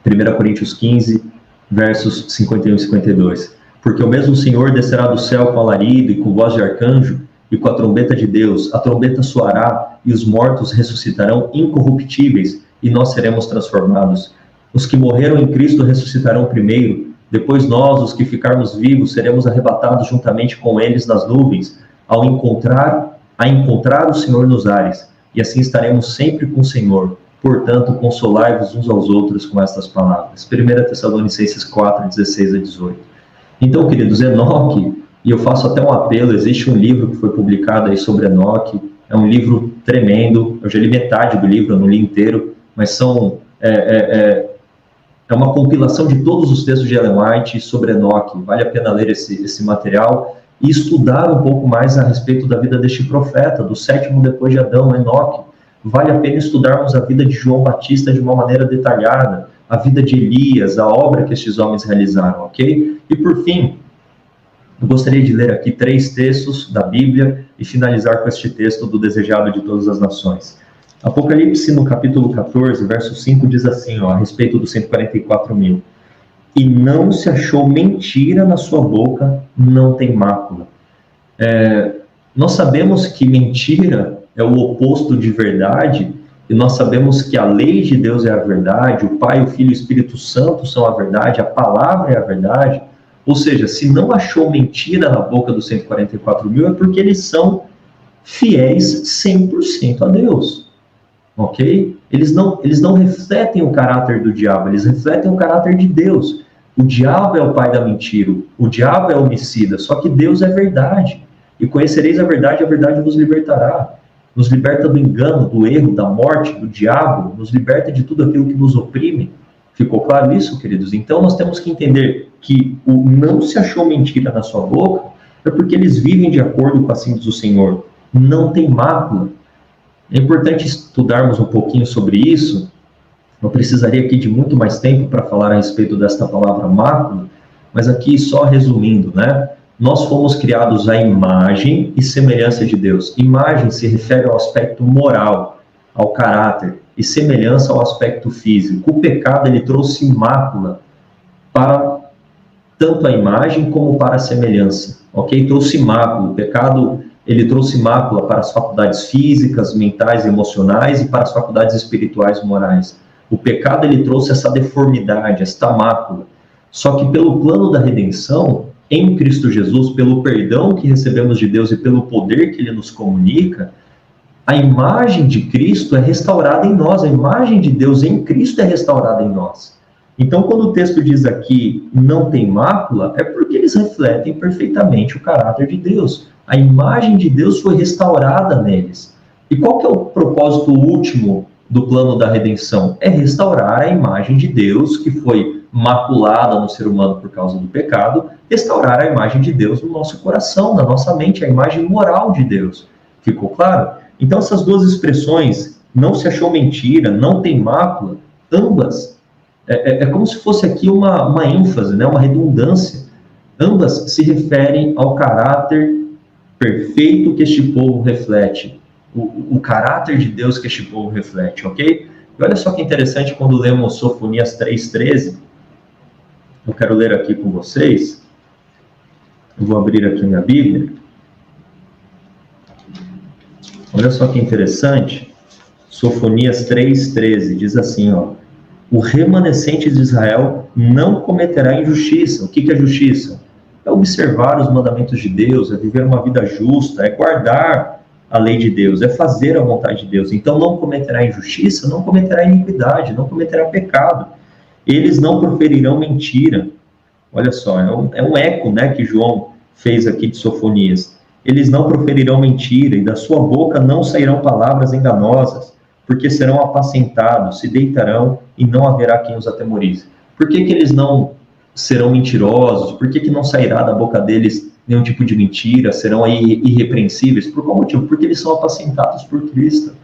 1 Coríntios 15, versos 51 e 52. Porque o mesmo Senhor descerá do céu com alarido e com voz de arcanjo e com a trombeta de Deus. A trombeta soará e os mortos ressuscitarão incorruptíveis e nós seremos transformados. Os que morreram em Cristo ressuscitarão primeiro. Depois nós, os que ficarmos vivos, seremos arrebatados juntamente com eles nas nuvens, a encontrar o Senhor nos ares. E assim estaremos sempre com o Senhor. Portanto, consolai-vos uns aos outros com estas palavras. 1 Tessalonicenses 4, 16 a 18. Então, queridos, Enoque, e eu faço até um apelo, existe um livro que foi publicado aí sobre Enoque, é um livro tremendo, eu já li metade do livro, eu não li inteiro, mas é uma compilação de todos os textos de Ellen White sobre Enoque. Vale a pena ler esse material e estudar um pouco mais a respeito da vida deste profeta, do sétimo depois de Adão, Enoque. Vale a pena estudarmos a vida de João Batista de uma maneira detalhada, a vida de Elias, a obra que estes homens realizaram, ok? E por fim, eu gostaria de ler aqui 3 textos da Bíblia e finalizar com este texto do Desejado de Todas as Nações. Apocalipse, no capítulo 14, verso 5, diz assim, a respeito dos 144.000. E não se achou mentira na sua boca, não tem mácula. Nós sabemos que mentira é o oposto de verdade, e nós sabemos que a lei de Deus é a verdade, o Pai, o Filho e o Espírito Santo são a verdade, a palavra é a verdade. Ou seja, se não achou mentira na boca dos 144.000, é porque eles são fiéis 100% a Deus. Ok? Eles não refletem o caráter do diabo, eles refletem o caráter de Deus. O diabo é o pai da mentira, o diabo é homicida, só que Deus é verdade. E conhecereis a verdade vos libertará. Nos liberta do engano, do erro, da morte, do diabo, nos liberta de tudo aquilo que nos oprime. Ficou claro isso, queridos? Então nós temos que entender que o não se achou mentira na sua boca é porque eles vivem de acordo com assim diz o Senhor. Não tem mácula. É importante estudarmos um pouquinho sobre isso. Eu precisaria aqui de muito mais tempo para falar a respeito desta palavra mácula, mas aqui só resumindo, né? Nós fomos criados à imagem e semelhança de Deus. Imagem se refere ao aspecto moral, ao caráter, e semelhança ao aspecto físico. O pecado, ele trouxe mácula para tanto a imagem como para a semelhança, ok? Trouxe mácula. O pecado, ele trouxe mácula para as faculdades físicas, mentais, emocionais e para as faculdades espirituais e morais. O pecado, ele trouxe essa deformidade, esta mácula. Só que pelo plano da redenção, em Cristo Jesus, pelo perdão que recebemos de Deus e pelo poder que Ele nos comunica, a imagem de Cristo é restaurada em nós, a imagem de Deus em Cristo é restaurada em nós. Então, quando o texto diz aqui, não tem mácula, é porque eles refletem perfeitamente o caráter de Deus. A imagem de Deus foi restaurada neles. E qual que é o propósito último do plano da redenção? É restaurar a imagem de Deus, que foi maculada no ser humano por causa do pecado, restaurar a imagem de Deus no nosso coração, na nossa mente, a imagem moral de Deus. Ficou claro? Então essas duas expressões, não se achou mentira, não tem mácula, ambas, é como se fosse aqui uma ênfase, né, uma redundância. Ambas se referem ao caráter perfeito que este povo reflete, o caráter de Deus que este povo reflete, ok? E olha só que interessante quando lemos Sofonias 3,13, eu quero ler aqui com vocês, eu vou abrir aqui minha Bíblia. Olha só que interessante, Sofonias 3,13, diz assim, o remanescente de Israel não cometerá injustiça. O que é justiça? É observar os mandamentos de Deus, é viver uma vida justa, é guardar a lei de Deus, é fazer a vontade de Deus. Então não cometerá injustiça, não cometerá iniquidade, não cometerá pecado. Eles não proferirão mentira. Olha só, é um eco, né, que João fez aqui de Sofonias. Eles não proferirão mentira, e da sua boca não sairão palavras enganosas, porque serão apacentados, se deitarão, e não haverá quem os atemorize. Por que que eles não serão mentirosos? Por que que não sairá da boca deles nenhum tipo de mentira? Serão aí irrepreensíveis? Por qual motivo? Porque eles são apacentados por Cristo.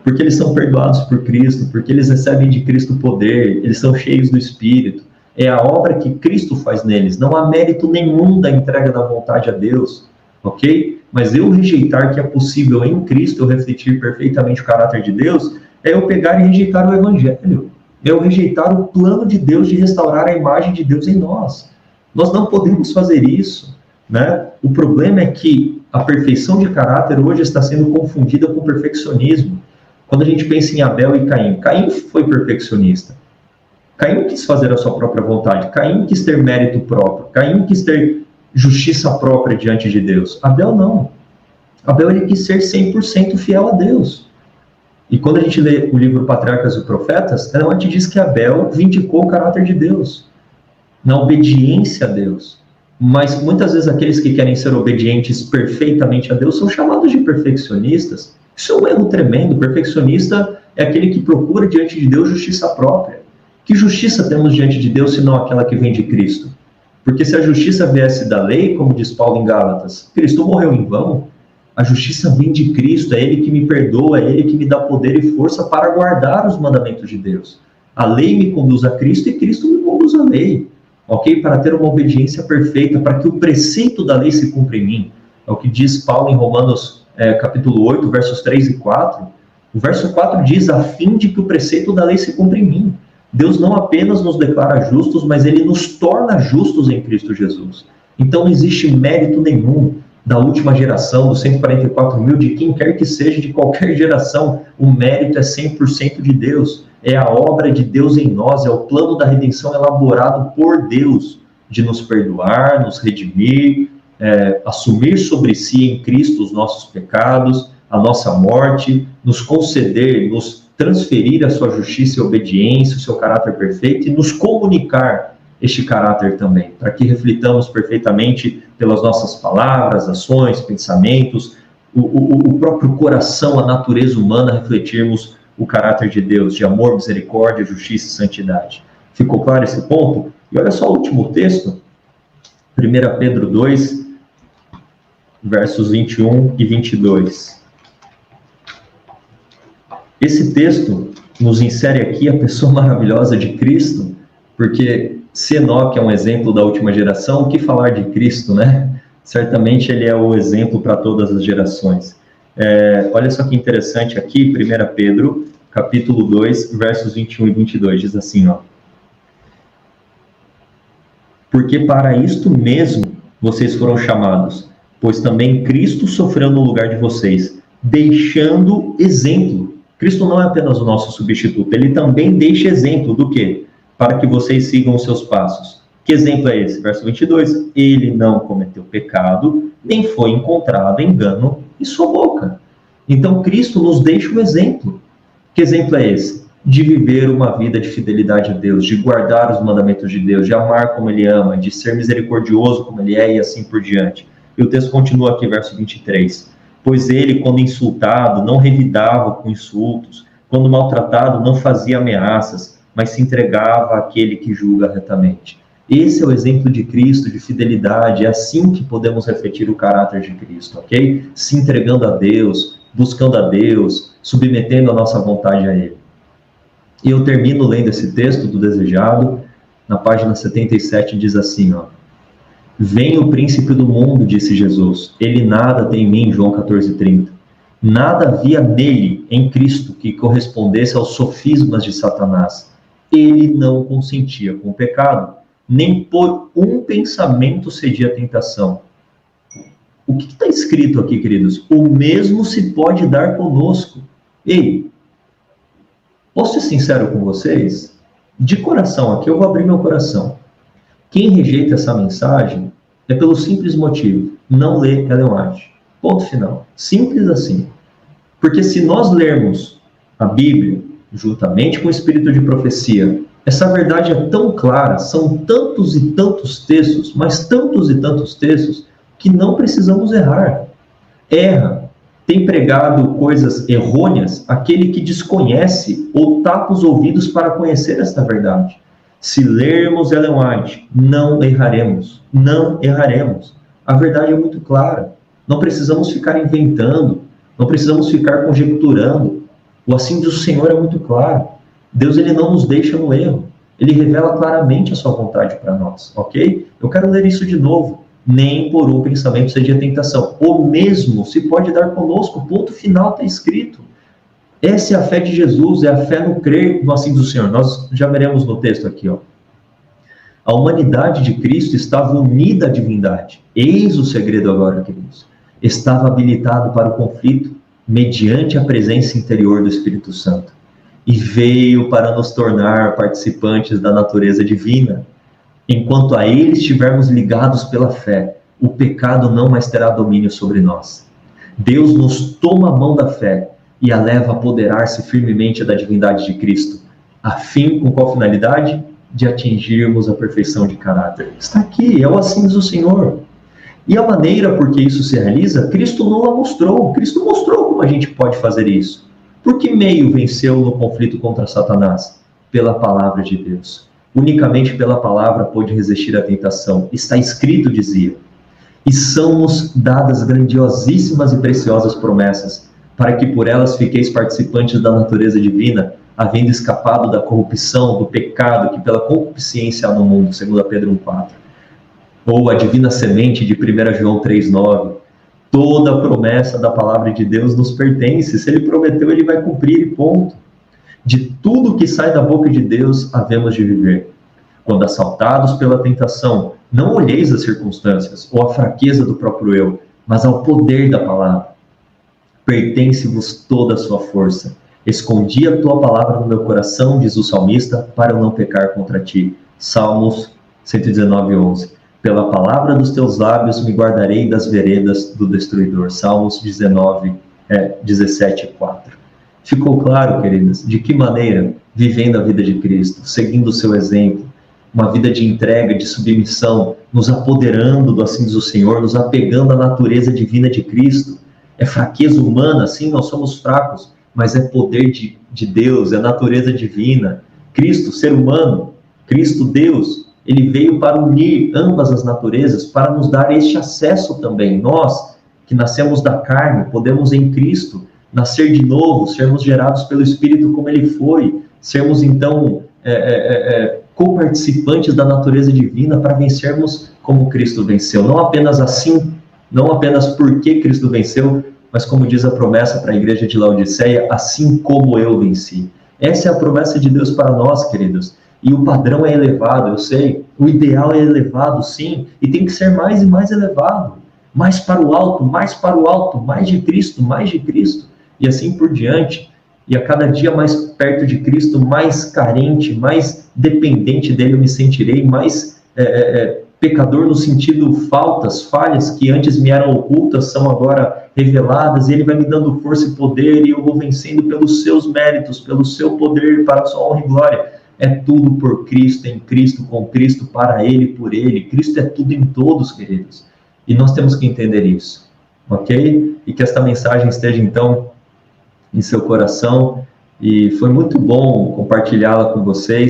Porque eles são perdoados por Cristo, porque eles recebem de Cristo poder, eles são cheios do Espírito. É a obra que Cristo faz neles, não há mérito nenhum da entrega da vontade a Deus, ok? Mas eu rejeitar que é possível em Cristo eu refletir perfeitamente o caráter de Deus, é eu pegar e rejeitar o Evangelho, é eu rejeitar o plano de Deus de restaurar a imagem de Deus em nós. Nós não podemos fazer isso, né? O problema é que a perfeição de caráter hoje está sendo confundida com perfeccionismo. Quando a gente pensa em Abel e Caim, Caim foi perfeccionista. Caim quis fazer a sua própria vontade. Caim quis ter mérito próprio. Caim quis ter justiça própria diante de Deus. Abel não. Abel ele quis ser 100% fiel a Deus. E quando a gente lê o livro Patriarcas e Profetas, a gente diz que Abel vindicou o caráter de Deus, na obediência a Deus. Mas muitas vezes aqueles que querem ser obedientes perfeitamente a Deus são chamados de perfeccionistas. Isso é um erro tremendo. O perfeccionista é aquele que procura diante de Deus justiça própria. Que justiça temos diante de Deus, senão aquela que vem de Cristo? Porque se a justiça viesse da lei, como diz Paulo em Gálatas, Cristo morreu em vão. A justiça vem de Cristo, é Ele que me perdoa, é Ele que me dá poder e força para guardar os mandamentos de Deus. A lei me conduz a Cristo e Cristo me conduz à lei, ok? Para ter uma obediência perfeita, para que o preceito da lei se cumpra em mim. É o que diz Paulo em Romanos capítulo 8, versos 3 e 4. O verso 4 diz, a fim de que o preceito da lei se cumpra em mim. Deus não apenas nos declara justos, mas Ele nos torna justos em Cristo Jesus. Então não existe mérito nenhum da última geração, dos 144 mil, de quem quer que seja, de qualquer geração. O mérito é 100% de Deus. É a obra de Deus em nós, é o plano da redenção elaborado por Deus, de nos perdoar, nos redimir, assumir sobre si em Cristo os nossos pecados, a nossa morte, nos conceder, nos transferir a sua justiça e obediência, o seu caráter perfeito, e nos comunicar este caráter também, para que reflitamos perfeitamente pelas nossas palavras, ações, pensamentos, o próprio coração, a natureza humana, refletirmos o caráter de Deus, de amor, misericórdia, justiça e santidade. Ficou claro esse ponto? E olha só o último texto, 1 Pedro 2, versos 21 e 22. Esse texto nos insere aqui a pessoa maravilhosa de Cristo, porque se Enoque é um exemplo da última geração, o que falar de Cristo, né? Certamente ele é o exemplo para todas as gerações. Olha só que interessante aqui, 1 Pedro, capítulo 2, versos 21 e 22, diz assim, ó. Porque para isto mesmo vocês foram chamados, pois também Cristo sofreu no lugar de vocês, deixando exemplo. Cristo não é apenas o nosso substituto, ele também deixa exemplo do quê? Para que vocês sigam os seus passos. Que exemplo é esse? Verso 22. Ele não cometeu pecado, nem foi encontrado engano em sua boca. Então, Cristo nos deixa um exemplo. Que exemplo é esse? De viver uma vida de fidelidade a Deus, de guardar os mandamentos de Deus, de amar como Ele ama, de ser misericordioso como Ele é e assim por diante. E o texto continua aqui, verso 23. Pois ele, quando insultado, não revidava com insultos, quando maltratado, não fazia ameaças, mas se entregava àquele que julga retamente. Esse é o exemplo de Cristo, de fidelidade, é assim que podemos refletir o caráter de Cristo, ok? Se entregando a Deus, buscando a Deus, submetendo a nossa vontade a Ele. E eu termino lendo esse texto do Desejado, na página 77, diz assim, ó. Vem o príncipe do mundo, disse Jesus, ele nada tem em mim, João 14:30. Nada havia nele, em Cristo, que correspondesse aos sofismas de Satanás. Ele não consentia com o pecado, nem por um pensamento cedia à tentação. O que está escrito aqui, queridos? O mesmo se pode dar conosco. Ei, posso ser sincero com vocês? De coração aqui, eu vou abrir meu coração. Quem rejeita essa mensagem é pelo simples motivo, não lê Ellen White. Ponto final. Simples assim. Porque se nós lermos a Bíblia, juntamente com o espírito de profecia, essa verdade é tão clara, são tantos e tantos textos, mas tantos e tantos textos, que não precisamos errar. Erra, tem pregado coisas errôneas aquele que desconhece ou tapa os ouvidos para conhecer esta verdade. Se lermos Ellen White, não erraremos, não erraremos. A verdade é muito clara, não precisamos ficar inventando, não precisamos ficar conjecturando. O assim do Senhor é muito claro. Deus, ele não nos deixa no erro. Ele revela claramente a sua vontade para nós, ok? Eu quero ler isso de novo. Nem por um pensamento seja tentação. O mesmo se pode dar conosco. Ponto final está escrito. Essa é a fé de Jesus, é a fé no crer no assim do Senhor. Nós já veremos no texto aqui, ó. A humanidade de Cristo estava unida à divindade. Eis o segredo agora, queridos. Estava habilitado para o conflito mediante a presença interior do Espírito Santo. E veio para nos tornar participantes da natureza divina. Enquanto a ele estivermos ligados pela fé, o pecado não mais terá domínio sobre nós. Deus nos toma a mão da fé e a leva a apoderar-se firmemente da divindade de Cristo, a fim, com qual finalidade? De atingirmos a perfeição de caráter. Está aqui, é o assim do Senhor. E a maneira por que isso se realiza, Cristo não a mostrou. Cristo mostrou como a gente pode fazer isso. Por que meio venceu no conflito contra Satanás? Pela palavra de Deus. Unicamente pela palavra pôde resistir à tentação. Está escrito, dizia. E são-nos dadas grandiosíssimas e preciosas promessas, para que por elas fiqueis participantes da natureza divina, havendo escapado da corrupção, do pecado, que pela concupiscência há no mundo, 2 Pedro 1,4. Ou a divina semente de 1 João 3,9. Toda a promessa da palavra de Deus nos pertence. Se ele prometeu, ele vai cumprir, e ponto. De tudo que sai da boca de Deus, havemos de viver. Quando assaltados pela tentação, não olheis as circunstâncias ou a fraqueza do próprio eu, mas ao poder da palavra. Pertence-vos toda a sua força. Escondi a tua palavra no meu coração, diz o salmista, para eu não pecar contra ti. Salmos 119:11. Pela palavra dos teus lábios me guardarei das veredas do destruidor. Salmos 17:4. Ficou claro, queridas, de que maneira, vivendo a vida de Cristo, seguindo o seu exemplo, uma vida de entrega, de submissão, nos apoderando do assim do Senhor, nos apegando à natureza divina de Cristo. É fraqueza humana, sim, nós somos fracos, mas é poder de Deus, é natureza divina. Cristo, ser humano, Cristo, Deus, ele veio para unir ambas as naturezas, para nos dar este acesso também. Nós, que nascemos da carne, podemos em Cristo nascer de novo, sermos gerados pelo Espírito como ele foi, sermos então co-participantes da natureza divina para vencermos como Cristo venceu. Não apenas assim, não apenas porque Cristo venceu, mas como diz a promessa para a igreja de Laodiceia, assim como eu venci. Essa é a promessa de Deus para nós, queridos. E o padrão é elevado, eu sei. O ideal é elevado, sim, e tem que ser mais e mais elevado. Mais para o alto, mais para o alto, mais de Cristo, e assim por diante. E a cada dia mais perto de Cristo, mais carente, mais dependente dele eu me sentirei, mais pecador no sentido falhas que antes me eram ocultas, são agora reveladas, e ele vai me dando força e poder, e eu vou vencendo pelos seus méritos, pelo seu poder, para a sua honra e glória. É tudo por Cristo, em Cristo, com Cristo, para ele, por ele. Cristo é tudo em todos, queridos. E nós temos que entender isso, ok? E que esta mensagem esteja, então, em seu coração. E foi muito bom compartilhá-la com vocês.